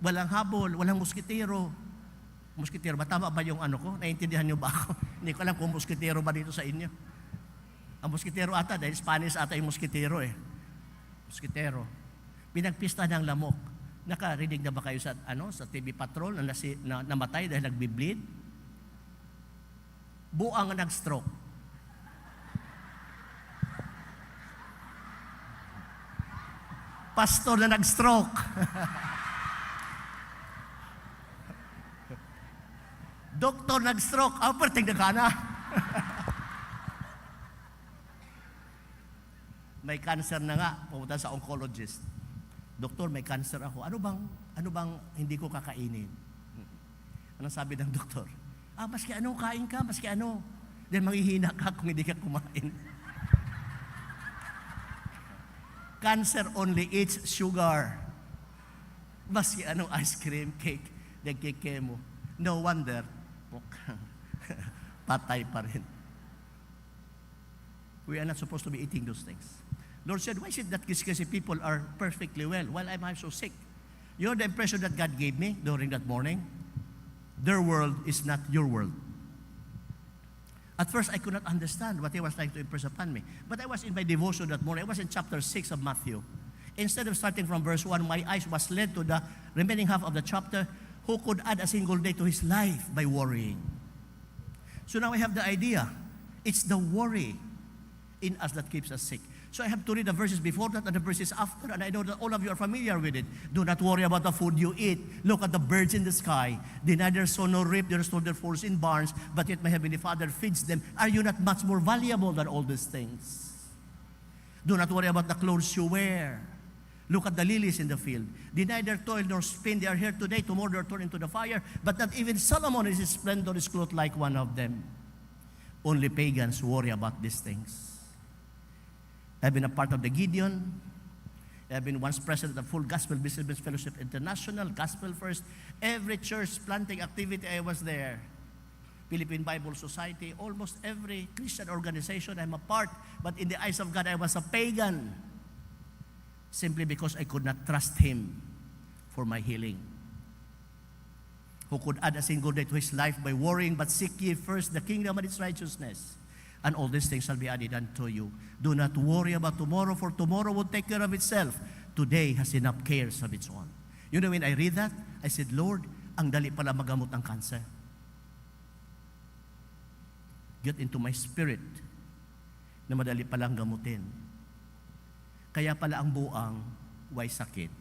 walang habol, walang moskitero. Muskitero ba? Tama ba yung ano ko? Naiintindihan niyo ba ako? Hindi ko alam kung muskitero ba dito sa inyo. Ang muskitero ata, dahil Spanish ata yung muskitero eh. Muskitero. Pinagpista ng lamok. Nakarinig na ba kayo sa TV Patrol na namatay dahil nagbi-bleed? Buang nag-stroke. Pastor na nag-stroke. Doktor nag-stroke. Perting na ka na. May cancer na nga. Pumunta sa oncologist. Doktor, may cancer ako. Ano bang hindi ko kakainin? Anong sabi ng doktor? Maski ano, kain ka, maski ano. Dahil manghihina ka kung hindi ka kumain. Cancer only eats sugar. Maski anong ice cream, cake, nagkike mo. No wonder, patay pa rin. We are not supposed to be eating those things. Lord said, why is it that these people are perfectly well while I'm so sick? You know the impression that God gave me during that morning? Their world is not your world. At first, I could not understand what He was trying to impress upon me. But I was in my devotion that morning. I was in chapter 6 of Matthew. Instead of starting from verse 1, my eyes was led to the remaining half of the chapter. Who could add a single day to his life by worrying? So now I have the idea. It's the worry in us that keeps us sick. So I have to read the verses before that and the verses after, and I know that all of you are familiar with it. Do not worry about the food you eat. Look at the birds in the sky. They neither sow nor reap, they store their furs in barns, but yet my heavenly Father feeds them. Are you not much more valuable than all these things? Do not worry about the clothes you wear. Look at the lilies in the field. They neither toil nor spin. They are here today, tomorrow they are thrown into the fire. But not even Solomon in his splendor is clothed like one of them. Only pagans worry about these things. I've been a part of the Gideon. I've been once president of Full Gospel Business Fellowship International, Gospel First. Every church planting activity, I was there. Philippine Bible Society, almost every Christian organization I'm a part. But in the eyes of God, I was a pagan. Simply because I could not trust Him for my healing. Who could add a single day to his life by worrying, but seek ye first the kingdom and its righteousness, and all these things shall be added unto you. Do not worry about tomorrow, for tomorrow will take care of itself. Today has enough cares of its own. You know, when I read that, I said, Lord, ang dali pala magamot ng cancer. Get into my spirit na madali palang gamutin. Kaya pala ang buang way sakit.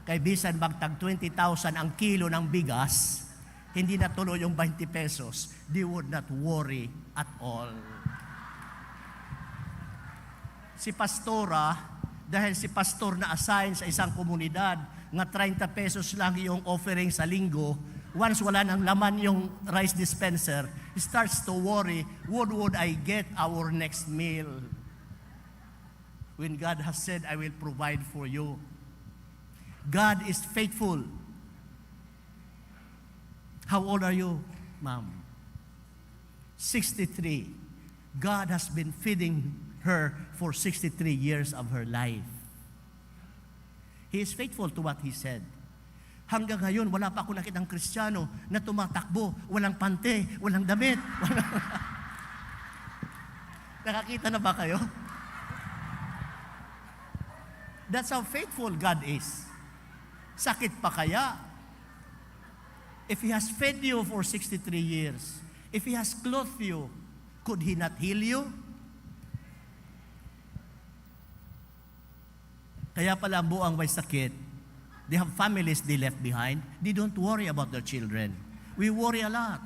Kaya bisan magtag 20,000 ang kilo ng bigas, hindi na tuloy yung 20 pesos, they would not worry at all. Si pastora, dahil si pastor na assign sa isang komunidad, nga 30 pesos lang yung offering sa linggo, once wala nang laman yung rice dispenser, he starts to worry, would I get our next meal? When God has said, I will provide for you. God is faithful. How old are you, ma'am? 63. God has been feeding her for 63 years of her life. He is faithful to what He said. Hanggang ngayon, wala pa ako nakitang Kristiyano na tumatakbo, walang pante, walang damit. Nakakita na ba kayo? That's how faithful God is. Sakit pa kaya? If He has fed you for 63 years, if He has clothed you, could He not heal you? Kaya pala ang buang may sakit, they have families they left behind. They don't worry about their children. We worry a lot.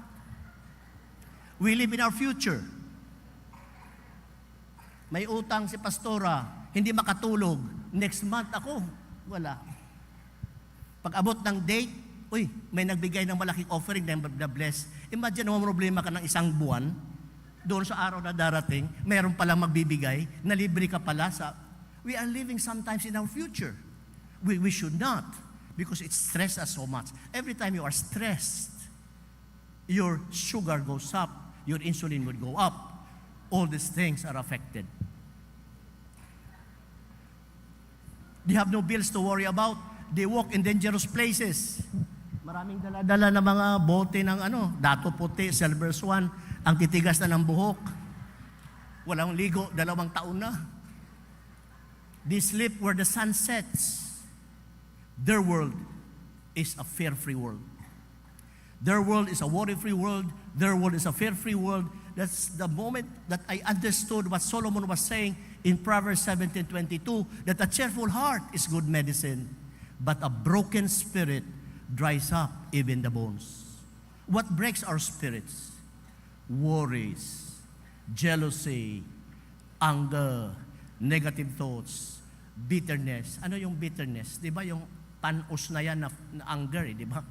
We live in our future. May utang si pastora, hindi makatulog. Next month ako, wala. Pag abot ng date, may nagbigay ng malaking offering na bless. Imagine mo problema ka ng isang buwan, doon sa araw na darating, meron palang magbibigay, na libre ka pala sa... We are living sometimes in our future. We should not, because it stresses us so much. Every time you are stressed, your sugar goes up, your insulin would go up. All these things are affected. They have no bills to worry about. They walk in dangerous places. Maraming dala-dala na mga bote ng dato puti, silver swan, ang titigas na ng buhok. Walang ligo, 2 taon na. They sleep where the sun sets. Their world is a fear-free world. Their world is a worry-free world. Their world is a fear-free world. That's the moment that I understood what Solomon was saying in Proverbs 17:22, that a cheerful heart is good medicine, but a broken spirit dries up even the bones. What breaks our spirits? Worries, jealousy, anger, negative thoughts, bitterness. Ano yung bitterness? Di ba yung panos na yan na anger, di ba?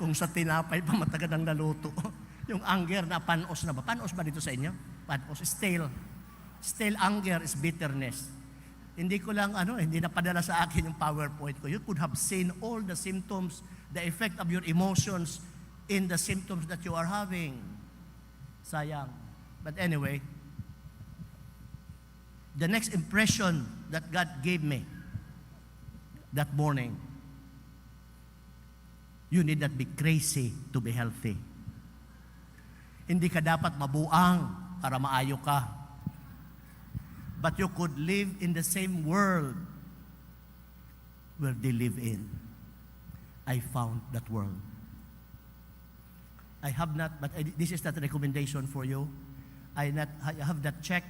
Kung sa tinapay pa matagal ang naluto. Yung anger na panos na ba? Panos ba dito sa inyo? Panos, stale. Stale anger is bitterness. Hindi ko lang, hindi napadala sa akin yung PowerPoint ko. You could have seen all the symptoms, the effect of your emotions in the symptoms that you are having. Sayang. But anyway, the next impression that God gave me that morning, you need not be crazy to be healthy. Hindi ka dapat mabuang para maayo ka. But you could live in the same world where they live in. I found that world. I have not, but this is not a recommendation for you. I have not checked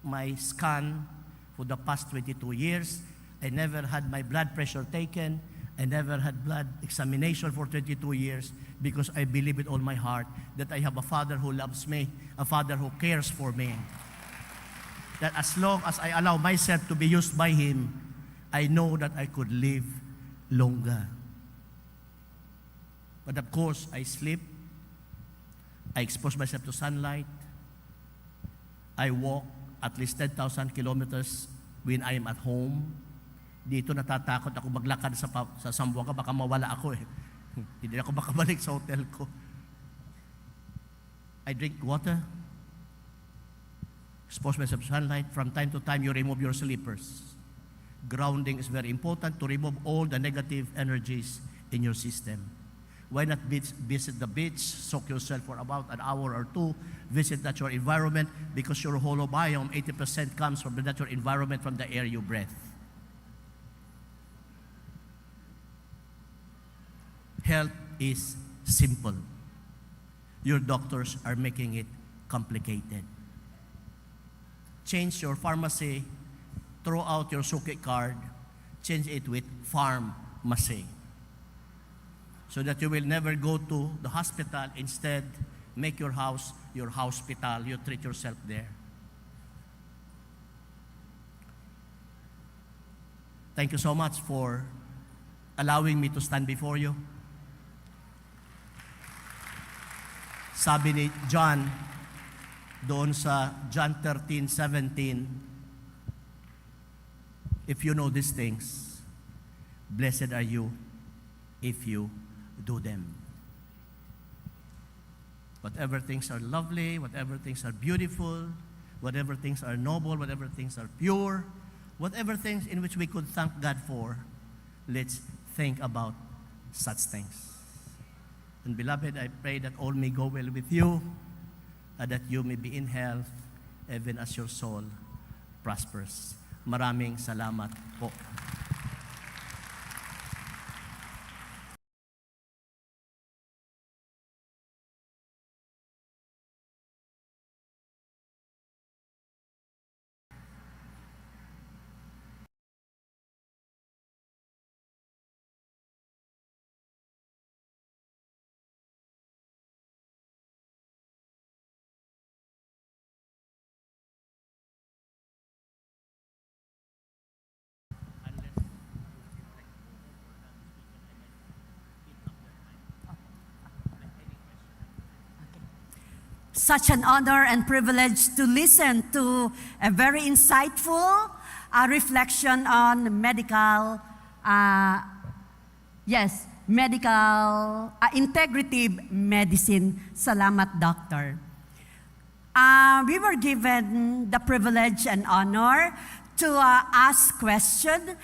my scan for the past 22 years. I never had my blood pressure taken. I never had blood examination for 22 years because I believe with all my heart that I have a Father who loves me, a Father who cares for me. That as long as I allow myself to be used by Him, I know that I could live longer. But of course, I sleep. I expose myself to sunlight. I walk at least 10,000 kilometers when I am at home. Dito natatakot ako maglakad sa Zamboanga, baka mawala ako eh. Hindi ako makabalik sa hotel ko. I drink water. Expose myself to sunlight. From time to time, you remove your slippers. Grounding is very important to remove all the negative energies in your system. Why not visit the beach, soak yourself for about an hour or two, visit natural environment, because your holobiome, 80% comes from the natural environment, from the air you breathe. Health is simple. Your doctors are making it complicated. Change your pharmacy, throw out your Suki card, change it with pharmacy. So that you will never go to the hospital. Instead, make your house your hospital. You treat yourself there. Thank you so much for allowing me to stand before you. Sabi ni John, doon sa John 13:17, if you know these things, blessed are you if you do them. Whatever things are lovely, whatever things are beautiful, whatever things are noble, whatever things are pure, whatever things in which we could thank God for, let's think about such things. And beloved, I pray that all may go well with you, that you may be in health, even as your soul prospers. Maraming salamat po. Such an honor and privilege to listen to a very insightful reflection on medical, integrative medicine. Salamat, Doctor. We were given the privilege and honor to ask questions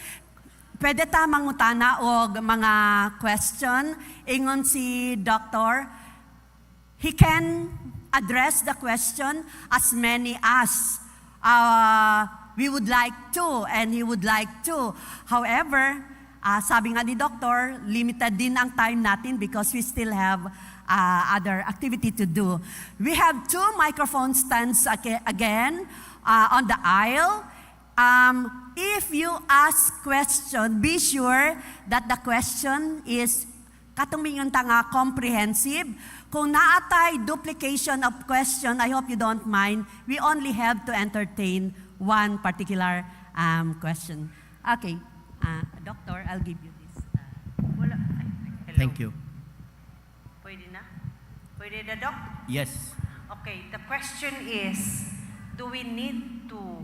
pwede ta mangutana og mga question. Ingon si Doctor, he can address the question as many as we would like to and he would like to. However, sabi nga ni Doctor, limited din ang time natin because we still have other activity to do. We have 2 microphone stands again on the aisle. If you ask question, be sure that the question is katumingon ta nga comprehensive. Kung naatay duplication of question, I hope you don't mind. We only have to entertain one particular question. Okay, Doctor, I'll give you this. Wala. Ay, hello. Thank you. Pwede na? Pwede na, Doc? Yes. Okay, the question is, do we need to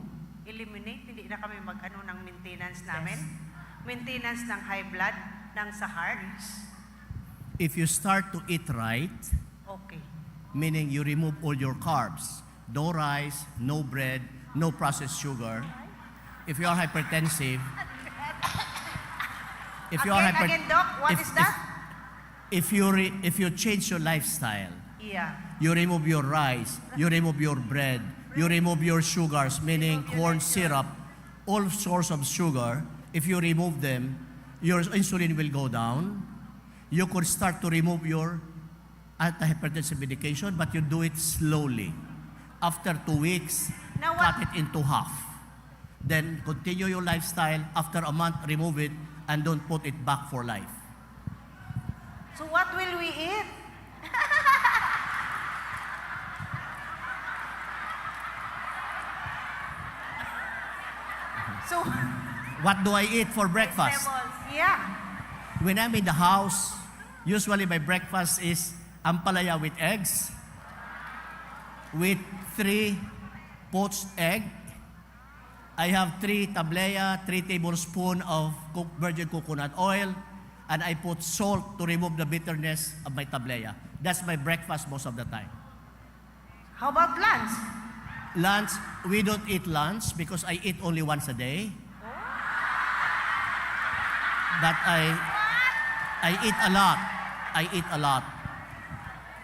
eliminate, hindi na kami mag-ano ng maintenance namin? Maintenance ng high blood, ng sa heart? If you start to eat right, Okay. meaning you remove all your carbs, no rice, no bread, no processed sugar. If you are hypertensive, Again, Doc, what is that? If you change your lifestyle, Yeah. you remove your rice, you remove your bread, you remove your sugars, meaning corn syrup, all sorts of sugar. If you remove them, your insulin will go down. You could start to remove your antihypertensive medication, but you do it slowly. After 2 weeks, Now what- cut it into half. Then continue your lifestyle. After a month, remove it and don't put it back for life. So what will we eat? So, What do I eat for breakfast? vegetables. Yeah. When I'm in the house, usually my breakfast is ampalaya with eggs, with 3 poached egg. I have 3 tablea, 3 tablespoons of virgin coconut oil, and I put salt to remove the bitterness of my tablea. That's my breakfast most of the time. How about lunch? Lunch, we don't eat lunch because I eat only once a day. But I eat a lot. I eat a lot.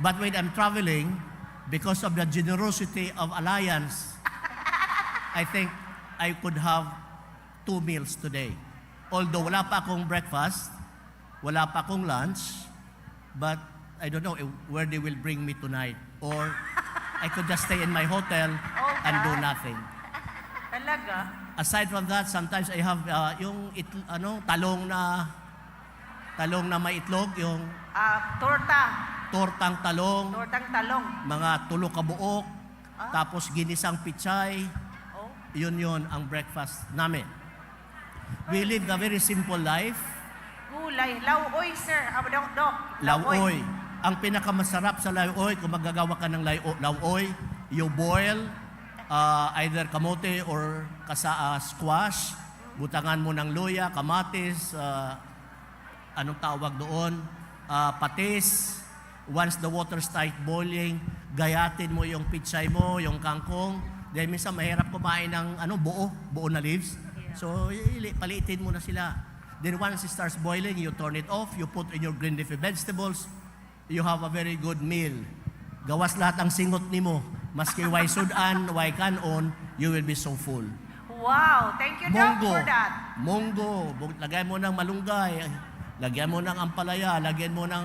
But when I'm traveling, because of the generosity of Alliance, I think I could have 2 meals today. Although wala pa akong breakfast, wala pa akong lunch, but I don't know where they will bring me tonight. Or I could just stay in my hotel and do nothing. Talaga? Aside from that, sometimes I have yung talong na may itlog, yung Torta. tortang talong, Tortang talong. mga tulo ka buok, tapos ginisang pichay. Oh. Yun ang breakfast namin. We live a very simple life. Gulay. Lauoy, sir. Doc. Lauoy. Ang pinakamasarap sa lauoy, kung magagawa ka ng lauoy, you boil either kamote or squash, butangan mo ng luya, kamatis, anong tawag doon, patis. Once the water starts boiling, gayatin mo yung pichay mo, yung kangkong. Dahil minsan mahirap kumain ng buo na leaves. So, paliitin mo na sila. Then once it starts boiling, you turn it off, you put in your green leafy vegetables, you have a very good meal. Gawas lahat ang singot nimo. Maski way sudan, way kanon, you will be so full. Wow. Thank you, Doc, for that. Munggo, lagyan mo ng malunggay, lagyan mo ng ampalaya, lagyan mo ng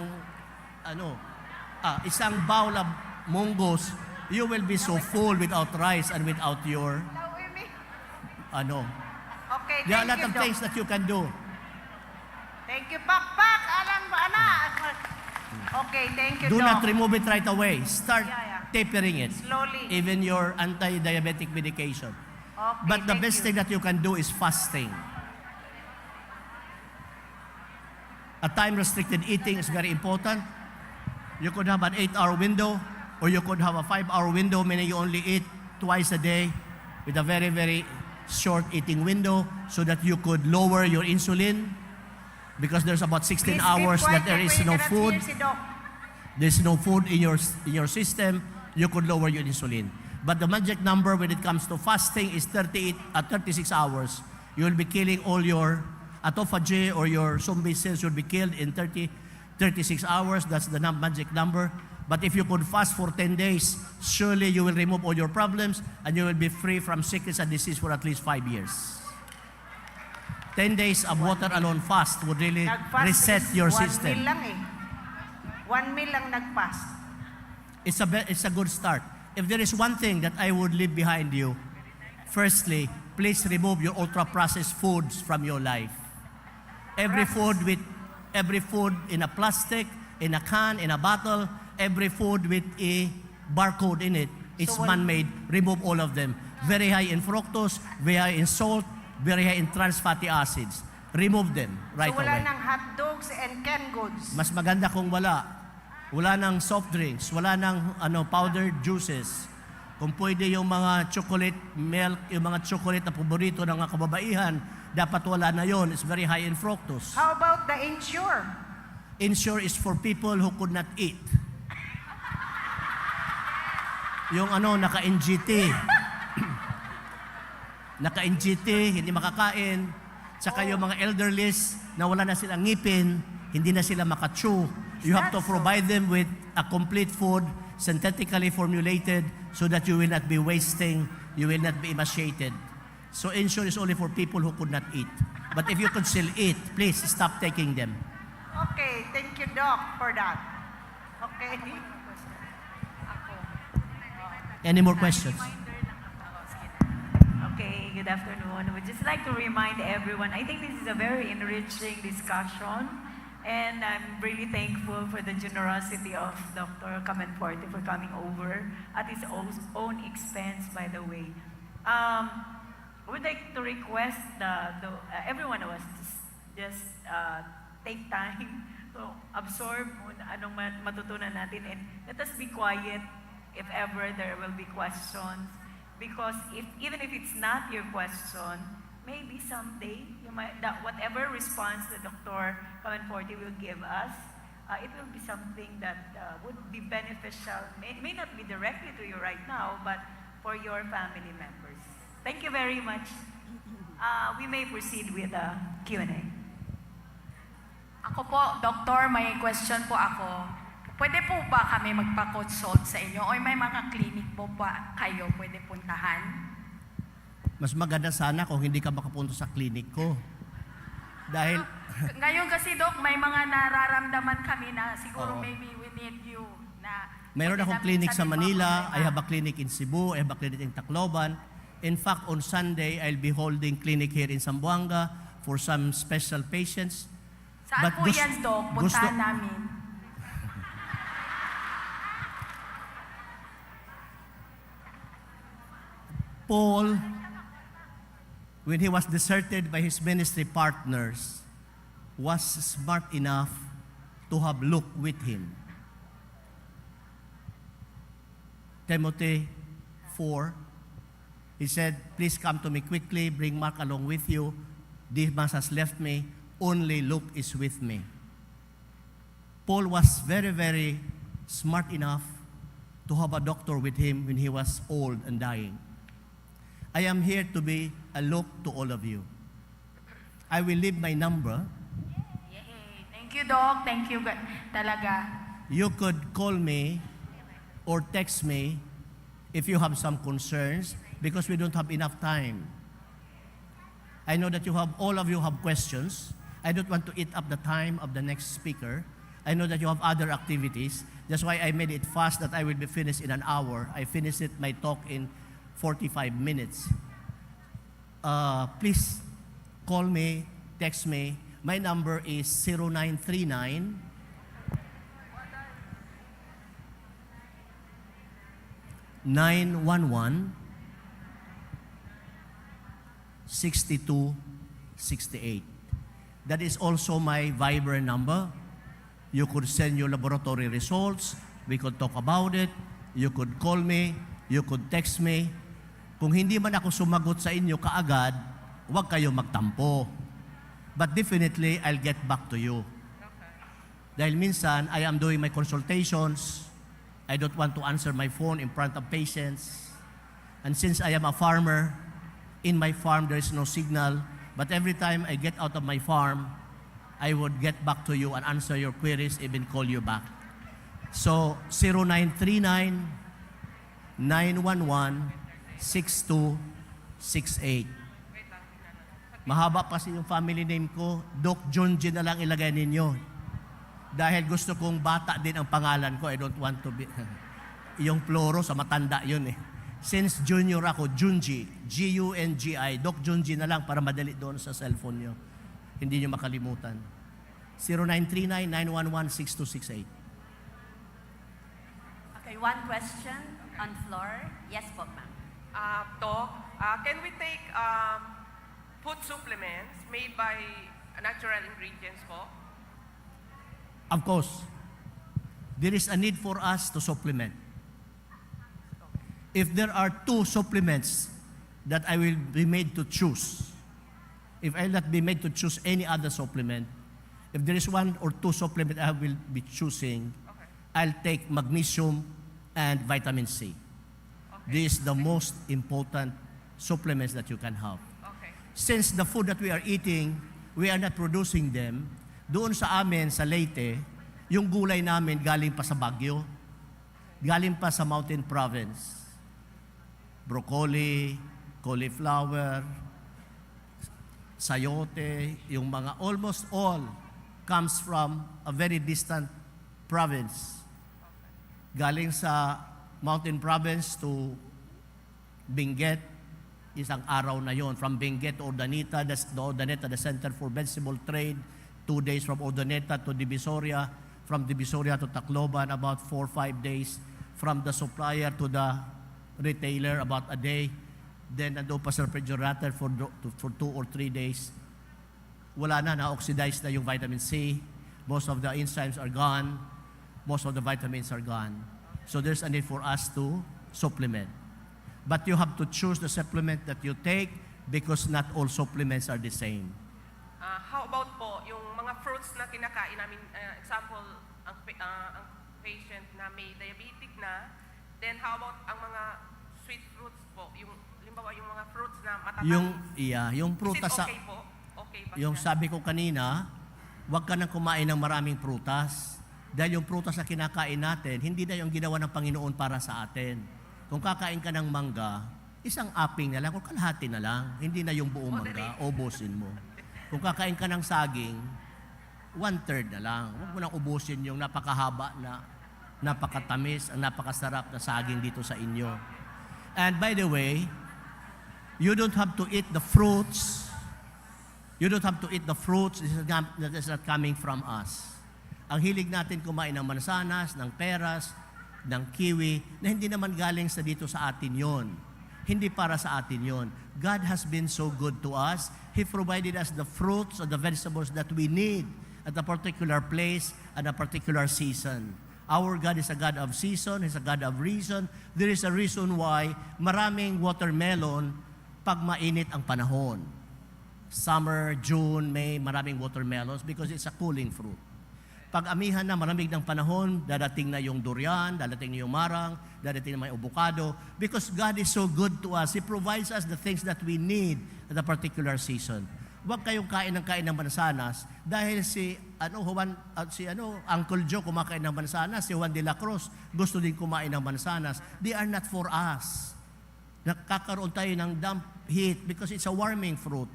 isang bowl of munggos, you will be so full without rice and without your Lauoy me. Okay, There are a thank lot you, of Doc. things that you can do. Thank you, Pakpak. Alam ba, ana? Okay, thank you, Do Doc. not remove it right away. Start Yeah. tapering it. Slowly. Even your anti-diabetic medication. Okay, But the thank best you. thing that you can do is fasting. A time-restricted eating is very important. You could have an 8-hour window, or you could have a 5-hour window, meaning you only eat twice a day with a very, very short eating window so that you could lower your insulin because there's about 16 Please keep hours quiet that there is we no cannot food. hear si Doc. There's no food in your system, you could lower your insulin. But the magic number when it comes to fasting is 36 hours. You will be killing all your autophagy or your zombie cells will be killed in 36 hours. That's the magic number. But if you could fast for 10 days, surely you will remove all your problems and you will be free from sickness and disease for at least 5 years. 10 days of water alone fast would really Nag-fast reset is your 1 system. meal lang eh. 1 meal lang nag-fast. It's a good start. If there is one thing that I would leave behind you, firstly, please remove your ultra-processed foods from your life. Every food in a plastic, in a can, in a bottle, every food with a barcode in it, it's So man-made. Remove all of them. Very high in fructose, very high in salt, very high in trans fatty acids. Remove them right So wala away. ng hot dogs and canned goods. Mas maganda kung wala. Wala ng soft drinks, wala ng powdered juices. Kung pwede yung mga chocolate milk, yung mga chocolate na paborito ng mga kababaihan, dapat wala na yon. It's very high in fructose. How about the Ensure? Ensure is for people who could not eat. Yung naka-NGT. Naka-NGT, hindi makakain. Tsaka yung mga elderlies na wala na silang ngipin, hindi na sila makachew. You have to provide them with a complete food, synthetically formulated, so that you will not be wasting, you will not be emaciated. So Ensure is only for people who could not eat. But if you could still eat, please stop taking them. Okay, thank you, Doc, for that. Okay. Any more questions? Okay, good afternoon. We'd just like to remind everyone, I think this is a very enriching discussion, and I'm really thankful for the generosity of Dr. Camanforte for coming over at his own expense, by the way. We'd like to request everyone of us to just take time to absorb anong matutunan natin, and let us be quiet if ever there will be questions. Because even if it's not your question, maybe someday, whatever response the Dr. Camanforte will give us, it will be something that would be beneficial. May not be directly to you right now, but for your family members. Thank you very much. We may proceed with the Q&A. Ako po, Doktor, may question po ako. Pwede po ba kami magpa-consult sa inyo o may mga clinic po ba kayo pwede puntahan? Mas maganda sana kung hindi ka makapunta sa clinic ko. Dahil Ngayon kasi, Dok, may mga nararamdaman kami na siguro Oo. maybe we need you na... mayroon pwede akong namin clinic sa sabihin mo Manila, ako, I have a clinic in Cebu, I have a clinic in Tacloban. In fact, on Sunday, I'll be holding clinic here in Zamboanga for some special patients. Saan But po yan, Dok? Puntahan namin. Paul, when he was deserted by his ministry partners, was smart enough to have Luke with him. Timothy 4, he said, "Please come to me quickly, bring Mark along with you. Demas has left me, only Luke is with me." Paul was very, very smart enough to have a doctor with him when he was old and dying. I am here to be a Luke to all of you. I will leave my number. Yay! Thank you, Doc. Thank you talaga. You could call me or text me if you have some concerns because we don't have enough time. I know that all of you have questions. I don't want to eat up the time of the next speaker. I know that you have other activities. That's why I made it fast that I will be finished in an hour. I finished my talk in 45 minutes. Please call me, text me. My number is 0939 911 6268. That is also my Viber number. You could send your laboratory results. We could talk about it. You could call me. You could text me. Kung hindi man ako sumagot sa inyo kaagad, huwag kayo magtampo. But definitely, I'll get back to you. Dahil minsan, I am doing my consultations. I don't want to answer my phone in front of patients. And since I am a farmer, in my farm there is no signal. But every time I get out of my farm, I would get back to you and answer your queries, even call you back. So, 0939-911-6268. Mahaba pa yung family name ko. Doc Junji na lang ilagay ninyo. Dahil gusto kong bata din ang pangalan ko. I don't want to be... yung Floro, sa matanda yun eh. Since junior ako, Junji, G-U-N-G-I, Doc Junji na lang para madali doon sa cellphone nyo. Hindi nyo makalimutan. 0939-911-6268. Okay, one question on floor. Yes po, ma'am. Doc, can we take food supplements made by natural ingredients po? Of course, there is a need for us to supplement. If there are 2 supplements that I will be made to choose, if I will not be made to choose any other supplement, if there is 1 or 2 supplements I will be choosing, Okay. I'll take magnesium and vitamin C. Okay. This is the most important supplements that you can have. Okay. Since the food that we are eating, we are not producing them, doon sa amin, sa Leyte, yung gulay namin galing pa sa Baguio, galing pa sa Mountain Province. Broccoli, cauliflower, sayote, yung mga almost all comes from a very distant province. Galing sa Mountain Province to Benguet, isang araw na yon. From Benguet to Urdaneta, the Center for Vegetable Trade, 2 days from Urdaneta to Divisoria, from Divisoria to Tacloban, about 4 or 5 days, from the supplier to the retailer, about a day, then nando pa sa refrigerator for 2 or 3 days. Wala na, na-oxidize na yung vitamin C. Most of the enzymes are gone. Most of the vitamins are gone. So there's a need for us to supplement. But you have to choose the supplement that you take because not all supplements are the same. How about po, yung mga fruits na kinakain namin, example, ang patient na may diabetic na, then how about ang mga sweet fruits po, yung limbawa yung mga fruits na matatamis? Yung prutas Is it okay po? Okay ba yung siya? sabi ko kanina, huwag ka nang kumain ng maraming prutas. Dahil yung prutas na kinakain natin, hindi na yung ginawa ng Panginoon para sa atin. Kung kakain ka ng mangga, isang aping na lang, o kalahati na lang. Hindi na yung buong mangga, ubusin mo. Kung kakain ka ng saging, 1/3 na lang. Huwag mo nang ubusin yung napakahaba na, napakatamis, ang napakasarap na saging dito sa inyo. And by the way, you don't have to eat the fruits. You don't have to eat the fruits that is not coming from us. Ang hilig natin kumain ng mansanas, ng peras, ng kiwi, na hindi naman galing sa dito sa atin yon. Hindi para sa atin yon. God has been so good to us. He provided us the fruits or the vegetables that we need at a particular place at a particular season. Our God is a God of season, He's a God of reason. There is a reason why maraming watermelon pag mainit ang panahon. Summer, June, May, maraming watermelons because it's a cooling fruit. Pag amihan na malamig ng panahon, dadating na yung durian, dadating na yung marang, dadating na may avocado, because God is so good to us. He provides us the things that we need at a particular season. Huwag kayong kain ng mansanas dahil Uncle Joe kumakain ng mansanas, si Juan de la Cruz gusto din kumain ng mansanas. They are not for us. Nakakaroon tayo ng damp heat because it's a warming fruit.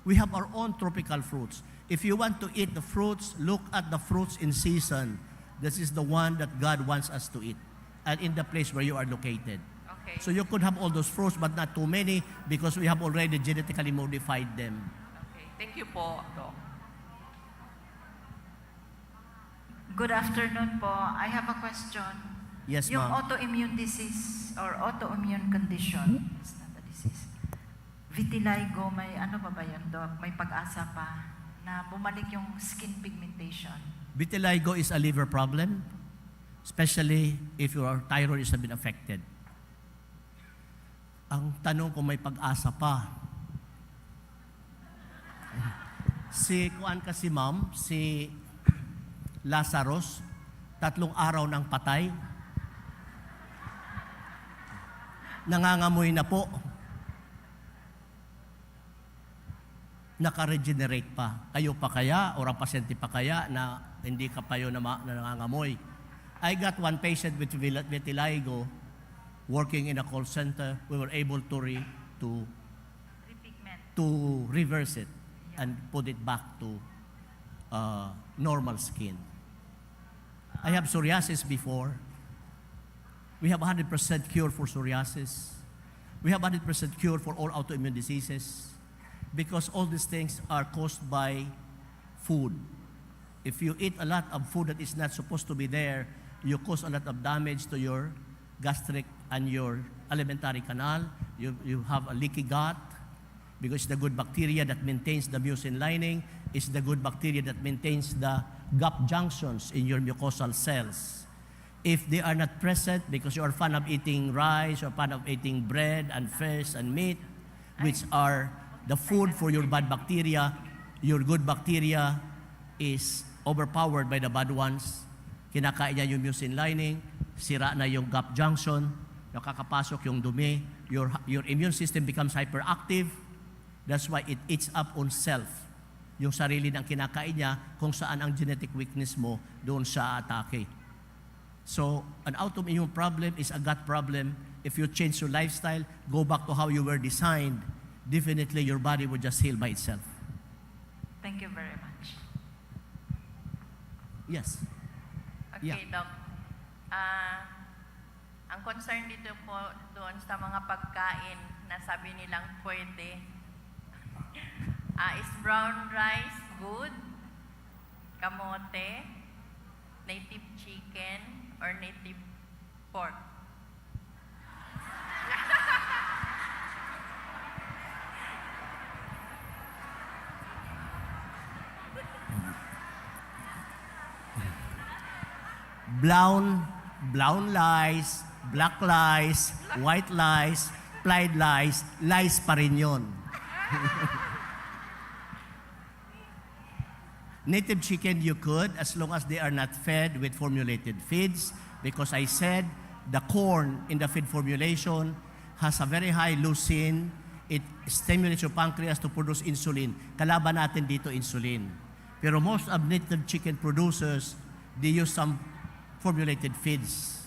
We have our own tropical fruits. If you want to eat the fruits, look at the fruits in season. This is the one that God wants us to eat, and in the place where you are located. Okay. So you could have all those fruits, but not too many because we have already genetically modified them. Okay. Thank you po, Doc. Good afternoon po. I have a question. Yes, Yung ma'am. autoimmune disease or autoimmune condition, it's not a disease. Vitiligo, may ano pa ba yun, Doc? May pag-asa pa na bumalik yung skin pigmentation. Vitiligo is a liver problem, especially if your thyroid has been affected. Ang tanong kung may pag-asa pa. Si ma'am, si Lazarus, 3 araw ng patay. Nangangamoy na po. naka-regenerate pa. Kayo pa kaya, or ang pasyente pa kaya na hindi ka pa yun na nangangamoy. I got one patient with vitiligo working in a call center. We were able to reverse it and put it back to normal skin. I have psoriasis before. We have 100% cure for psoriasis. We have 100% cure for all autoimmune diseases because all these things are caused by food. If you eat a lot of food that is not supposed to be there, you cause a lot of damage to your gastric and your alimentary canal. You have a leaky gut because the good bacteria that maintains the mucin lining is the good bacteria that maintains the gap junctions in your mucosal cells. If they are not present because you are fan of eating rice or fan of eating bread and fish and meat, which are the food for your bad bacteria, your good bacteria is overpowered by the bad ones. Kinakain niya yung mucin lining, sira na yung gap junction, nakakapasok yung dumi, your immune system becomes hyperactive. That's why it eats up on self. Yung sarili ng kinakain niya, kung saan ang genetic weakness mo, doon siya atake. So, an autoimmune problem is a gut problem. If you change your lifestyle, go back to how you were designed, definitely your body will just heal by itself. Thank you very much. Yes. Okay, Doc. Ang concern dito po doon sa mga pagkain na sabi nilang pwede, is brown rice good? Kamote? Native chicken? Or native pork? Brown lies, black lies, white lies, plied lies, lies pa rin yun. Native chicken you could as long as they are not fed with formulated feeds because I said the corn in the feed formulation has a very high leucine. It stimulates your pancreas to produce insulin. Kalaban natin dito insulin. Pero most of native chicken producers, they use some formulated feeds.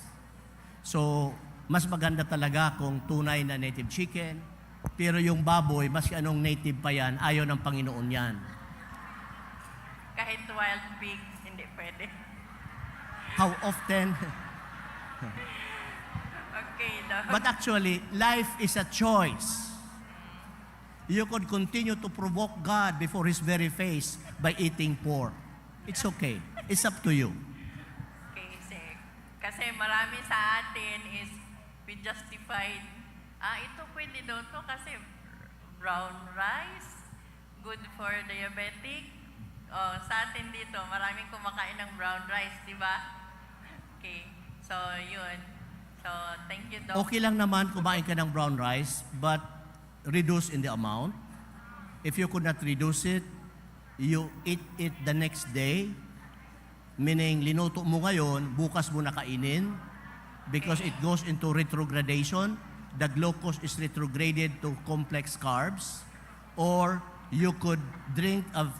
So, mas maganda talaga kung tunay na native chicken. Pero yung baboy, mas anong native pa yan, ayaw ng Panginoon yan. Kahit wild pig, hindi pwede. How often? Okay, Doc. But actually, life is a choice. You could continue to provoke God before His very face by eating pork. It's okay. It's up to you. Okay, sir. Kasi marami sa atin is we justified, ito pwede daw to kasi brown rice, good for diabetic. Oh, sa atin dito, maraming kumakain ng brown rice, di ba? Okay. So, yun. So, thank you, Doc. Okay lang naman kumain ka ng brown rice, but reduce in the amount. If you could not reduce it, you eat it the next day. Meaning, linuto mo ngayon, bukas mo nakainin because it goes into retrogradation. The glucose is retrograded to complex carbs. Or you could drink a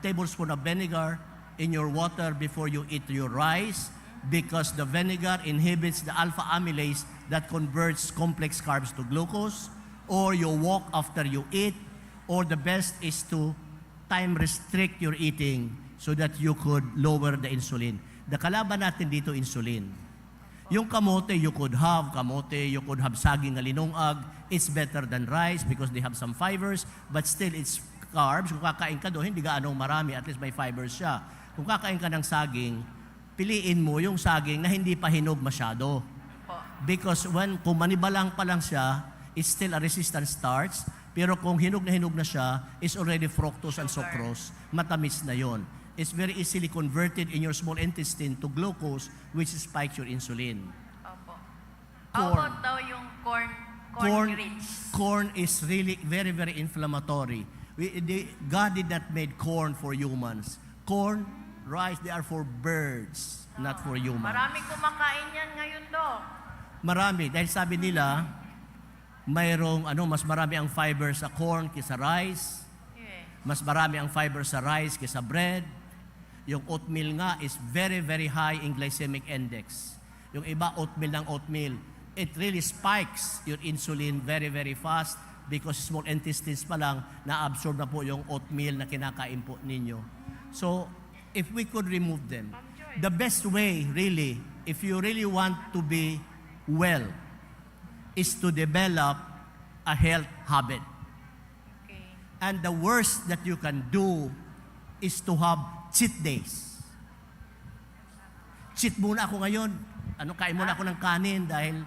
tablespoon of vinegar in your water before you eat your rice because the vinegar inhibits the alpha amylase that converts complex carbs to glucose. Or you walk after you eat. Or the best is to time restrict your eating so that you could lower the insulin. The kalaban natin dito, insulin. Yung kamote, you could have saging na linungag. It's better than rice because they have some fibers, but still it's carbs. Kung kakain ka doon, hindi gaano marami, at least may fibers siya. Kung kakain ka ng saging, piliin mo yung saging na hindi pa hinog masyado. Because kung manibalang pa lang siya, it's still a resistant starch. Pero kung hinog na siya, it's already fructose and sucrose. Matamis na yon. It's very easily converted in your small intestine to glucose, which spikes your insulin. Opo. How about daw yung corn rich? Corn is really very, very inflammatory. God did not make corn for humans. Corn, rice, they are for birds, not for humans. Maraming kumakain yan ngayon, Doc. Marami. Dahil sabi nila, mayroong mas marami ang fiber sa corn kaysa rice. Yeah. Mas marami ang fiber sa rice kaysa bread. Yung oatmeal nga is very, very high in glycemic index. Yung iba, oatmeal ng oatmeal. It really spikes your insulin very, very fast because small intestines pa lang, na-absorb na po yung oatmeal na kinakain po ninyo. So, if we could remove them, the best way, really, if you really want to be well, is to develop a health habit. Okay. And the worst that you can do is to have cheat days. Cheat muna ako ngayon. Kain muna ako ng kanin dahil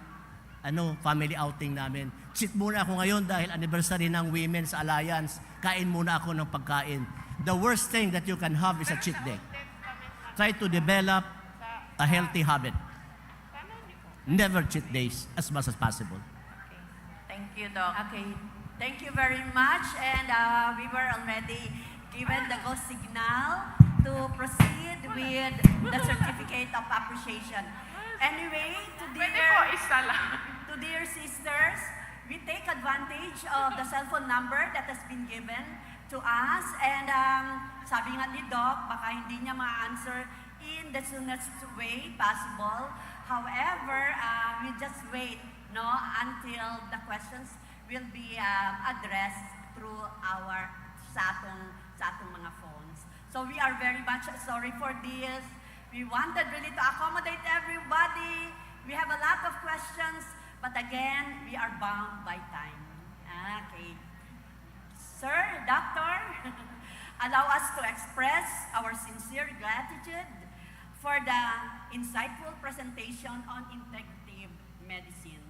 family outing namin. Cheat muna ako ngayon dahil anniversary ng Women's Alliance. Kain muna ako ng pagkain. The worst thing that you can have is a cheat day. Try to develop a healthy habit. Never cheat days as much as possible. Okay. Thank you, Doc. Okay, thank you very much. And we were already given the go signal to proceed with the certificate of appreciation. Anyway, to dear sisters, we take advantage of the cell phone number that has been given to us. And sabi nga ni Doc, baka hindi niya ma-answer in the soonest way possible. However, we just wait until the questions will be addressed through sa atong mga phones. So we are very much sorry for this. We wanted really to accommodate everybody. We have a lot of questions, but again, we are bound by time. Okay. Sir, Doctor, allow us to express our sincere gratitude for the insightful presentation on integrative medicine.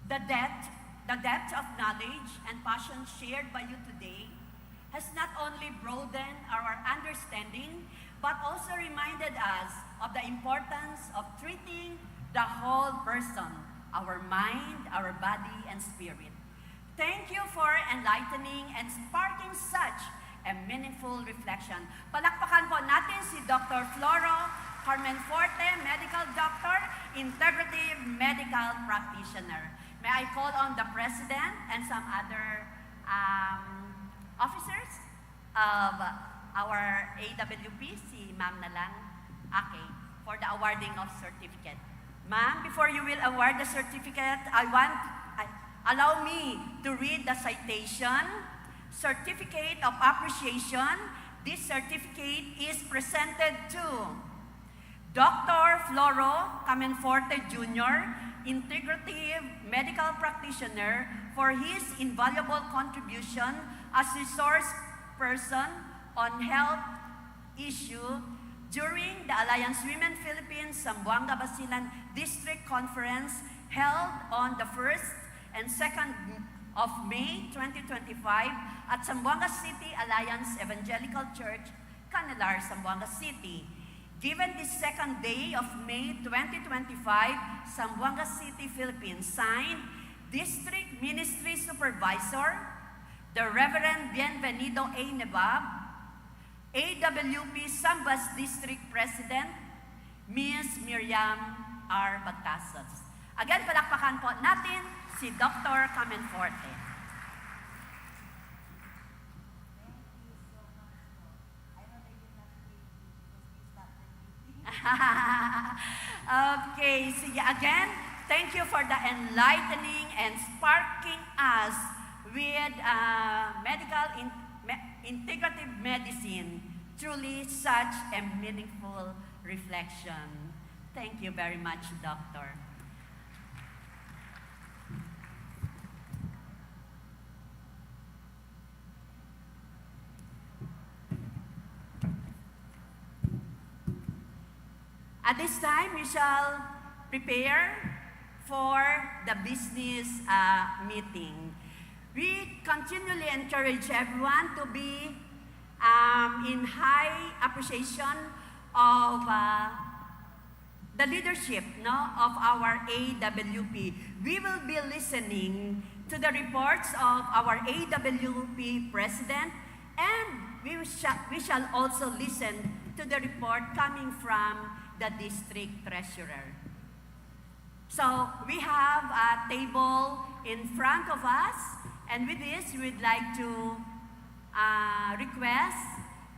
The depth of knowledge and passion shared by you today has not only broadened our understanding, but also reminded us of the importance of treating the whole person, our mind, our body, and spirit. Thank you for enlightening and sparking such a meaningful reflection. Palakpakan po natin si Dr. Floro Carmenforte, Medical Doctor, Integrative Medical Practitioner. May I call on the President and some other officers of our AWP, si Ma'am na lang, okay, for the awarding of certificate. Ma'am, before you will award the certificate, allow me to read the citation. Certificate of Appreciation. This certificate is presented to Dr. Floro Carmenforte Jr., Integrative Medical Practitioner, for his invaluable contribution as resource person on health issue during the Alliance Women Philippines Zamboanga Basilan District Conference held on the 1st and 2nd of May 2025 at Zamboanga City Alliance Evangelical Church, Canalar, Zamboanga City. Given this second day of May 2025, Zamboanga City, Philippines, signed District Ministry Supervisor, the Reverend Bienvenido A. Nebab, AWP ZAMBAS District President, Ms. Miriam R. Bagtasas. Again, palakpakan po natin si Dr. Carmenforte. Okay, sige again. Thank you for the enlightening and sparking us with integrative medicine. Truly such a meaningful reflection. Thank you very much, Doctor. At this time, we shall prepare for the business meeting. We continually encourage everyone to be in high appreciation of the leadership of our AWP. We will be listening to the reports of our AWP President, and we shall also listen to the report coming from the District Treasurer. So we have a table in front of us, and with this, we'd like to request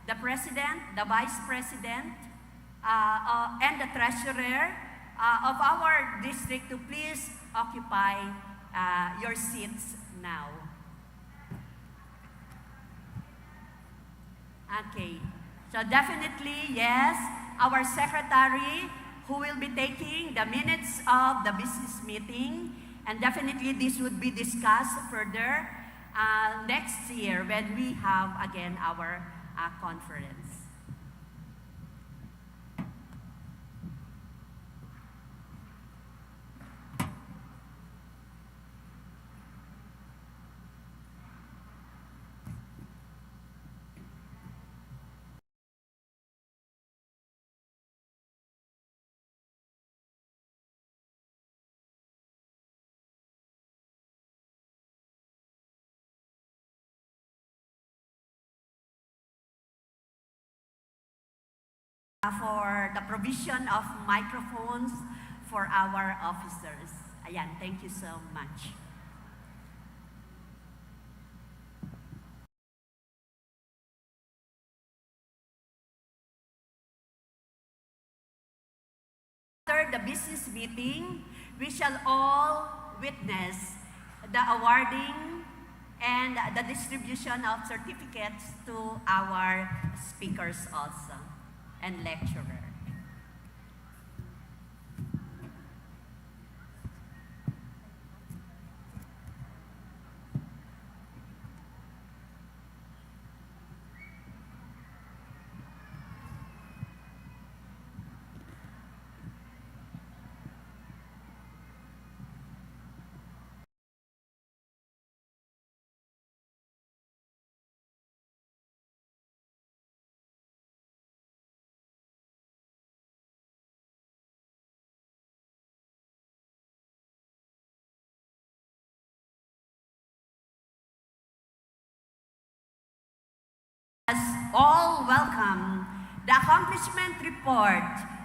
the President, the Vice President, and the Treasurer of our district to please occupy your seats now. Okay, so definitely, yes, our Secretary who will be taking the minutes of the business meeting, and definitely this would be discussed further next year when we have again our conference. For the provision of microphones for our officers. Ayan, thank you so much. After the business meeting, we shall all witness the awarding and the distribution of certificates to our speakers also and lecturer. All welcome the accomplishment report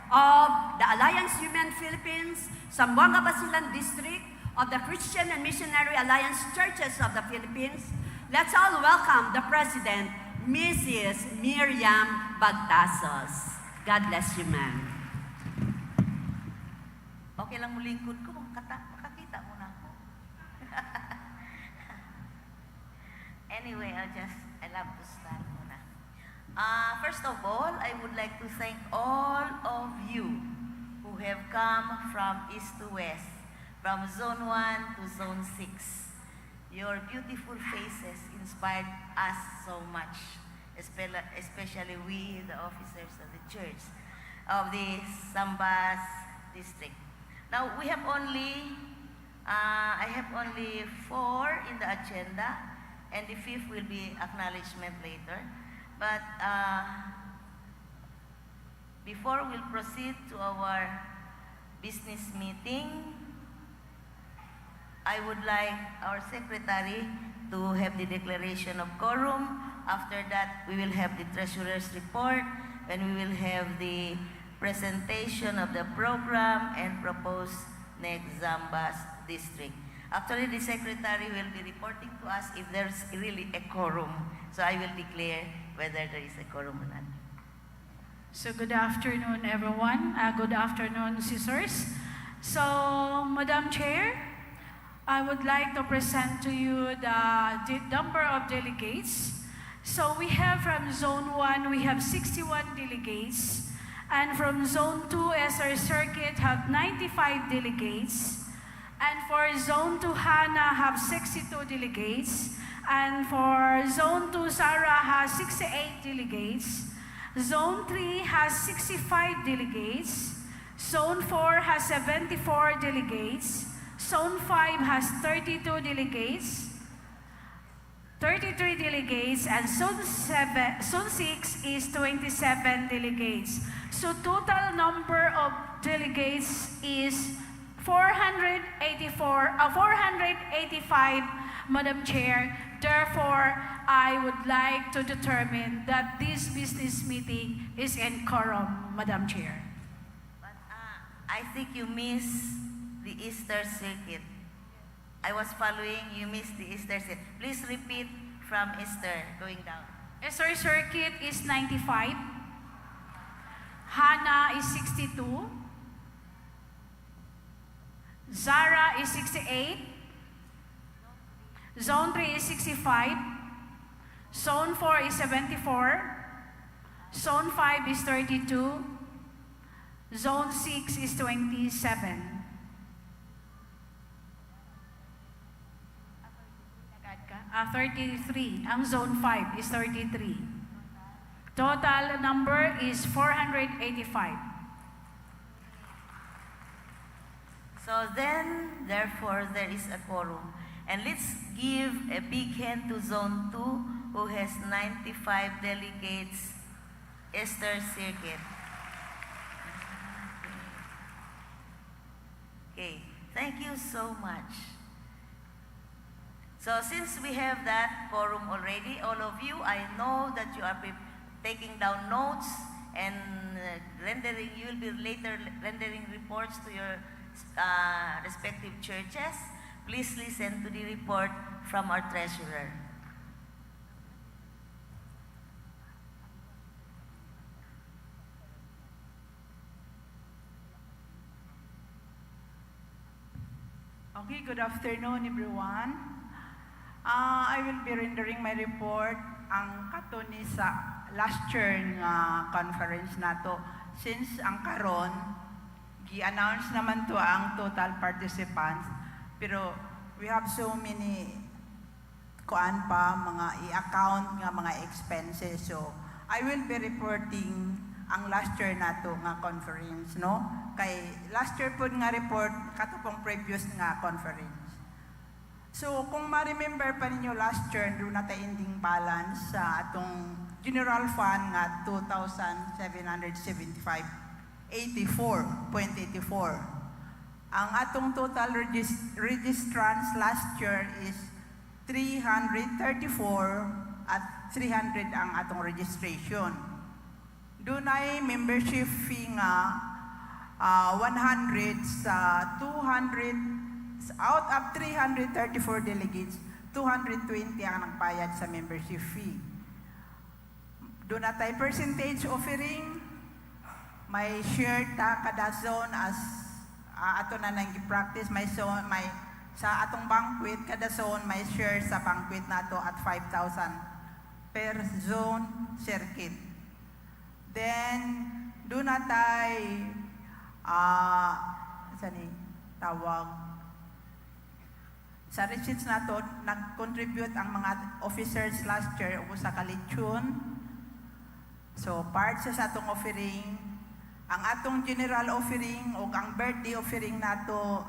of the Alliance Women Philippines, Zamboanga Basilan District of the Christian and Missionary Alliance Churches of the Philippines. Let's all welcome the President, Mrs. Miriam Bagtasos. God bless you, ma'am. Okay lang mo lingkod ko, makakita mo na ako. Anyway, I love to start muna. First of all, I would like to thank all of you who have come from east to west, from Zone 1 to Zone 6. Your beautiful faces inspired us so much, especially we, the officers of the church of the ZAMBAS district. Now, we have I have only 4 in the agenda, and the 5th will be acknowledgement later. But before we'll proceed to our business meeting, I would like our secretary to have the declaration of quorum. After that, we will have the treasurer's report, and we will have the presentation of the program and proposed next ZAMBAS district. Actually, the secretary will be reporting to us if there's really a quorum. So I will declare whether there is a quorum or not. So good afternoon, everyone. Good afternoon, sisters. So, Madam Chair, I would like to present to you the number of delegates. So we have from Zone 1, we have 61 delegates. And from Zone 2, SR Circuit, have 95 delegates. And for Zone 2, Hana have 62 delegates. And for Zone 2, Sarah has 68 delegates. Zone 3 has 65 delegates. Zone 4 has 74 delegates. Zone 5 has 32 delegates. 33 delegates, and Zone 6 is 27 delegates. So total number of delegates is 485, Madam Chair. Therefore, I would like to determine that this business meeting is in quorum, Madam Chair. But I think you missed the Easter Circuit. I was following, you missed the Easter Circuit. Please repeat from Esther, going down. Esther Circuit is 95. Hannah is 62. Zara is 68. Zone 3 is 65. Zone 4 is 74. Zone 5 is 32. Zone 6 is 27. 33. Ang Zone 5 is 33. Total number is 485. So then, therefore, there is a quorum. And let's give a big hand to Zone 2, who has 95 delegates, Esther Circuit. Okay, thank you so much. So since we have that quorum already, all of you, I know that you are taking down notes and you will be later rendering reports to your respective churches. Please listen to the report from our treasurer. Okay, good afternoon everyone. I will be rendering my report ang katuni sa last year nga conference nato. Since ang karon gi-announce naman to ang total participants, pero we have so many kuan pa mga i-account nga mga expenses. So I will be reporting ang last year nato nga conference, no? Kay last year po nga report katupong previous nga conference. So, kung ma-remember pa ninyo last year, doon natin ending balance sa atong general fund nga 2,775.84. Ang atong total registrants last year is 334 at 300 ang atong registration. Doon ay membership fee nga 100 sa 200. Out of 334 delegates, 220 ang nagbayad sa membership fee. Doon na tayo percentage offering, may share ta kada zone as ato na nang practice may zone, may sa atong banquet kada zone may share sa banquet nato at 5,000 per zone circuit. Then doon na tayo tawag sa receipts nato, nag-contribute ang mga officers last year o sa kalitsyon. So, part sa atong offering, ang atong general offering o ang birthday offering nato,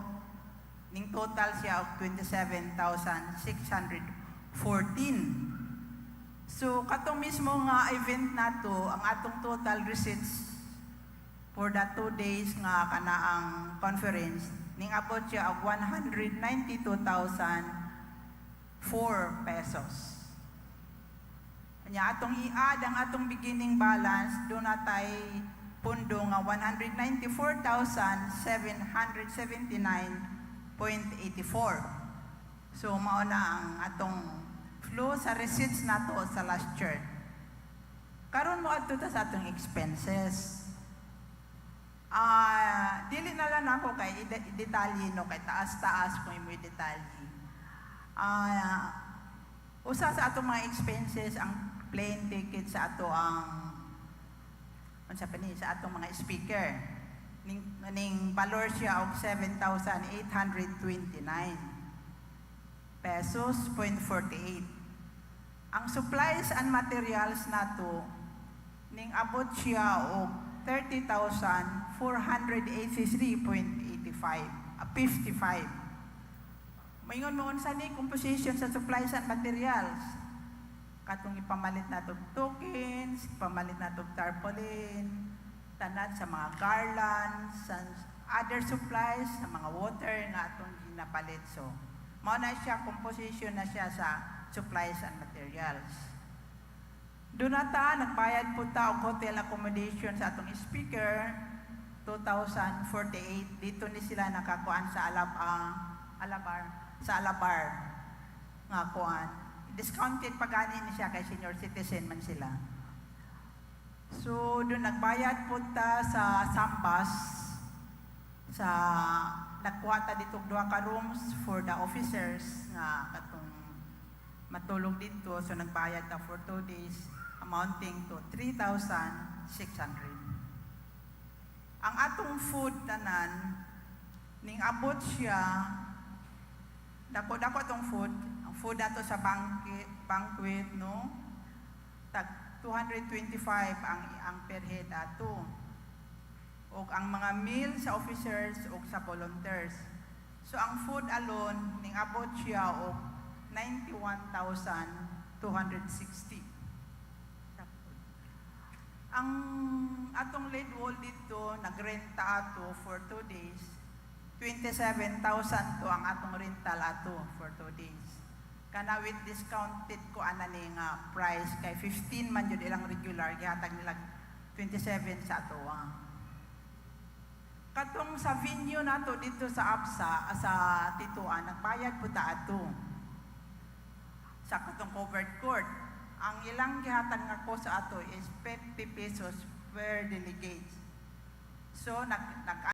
ning total siya of 27,614. So, katong mismo nga event nato, ang atong total receipts for the 2 days nga kanaang conference, ning abot siya og 192,004 pesos. Kanya atong i-add ang atong beginning balance, doon natay pundo nga 194,779.84. So mao na ang atong flow sa receipts nato sa last year. Karon mo adto ta sa atong expenses. Dili na lang ako kay detalye no kay taas-taas kung imo detalye. Usa sa atong mga expenses ang plane ticket sa ato ang sa atong mga speaker. Ning valor siya og 7,829 pesos .48. Ang supplies and materials nato ning abot siya og 30,483.55. Maingon mo unsa ni composition sa supplies and materials. Katong ipamalit nato tokens, ipamalit nato tarpaulin, tanad sa mga garlands, sa other supplies, sa mga water nga atong ginapalit. So, mao na siya composition na siya sa supplies and materials. Doon na ta, nagbayad po ta og hotel accommodation sa atong speaker, 2,048. Dito ni sila nakakuan sa Alabar nga kuan. discounted pagani ni siya kay senior citizen man sila. So, doon nagbayad po ta sa ZAMBAS, sa nagkuha ta dito 2 ka rooms for the officers nga katong matulog dito. So, nagbayad ta for 2 days amounting to 3,600. Ang atong food tanan, ning abot siya, dako-dako atong food, ang food nato sa banquet, no? Tag 225 ang per head ato. O ang mga meal sa officers o sa volunteers. So ang food alone, ning abot siya o 91,260. Ang atong lead wall dito, nagrenta ato for 2 days. 27,000 to ang atong rental ato for 2 days. Kana with discounted ko ana ni nga price kay 15 man jud ilang regular gihatag nila 27 sa ato. Katong sa venue nato dito sa APSA sa Tituan nagbayad po ta ato. Sa katong covered court, ang ilang gihatag nga ko sa ato is 50 pesos per delegate. So nag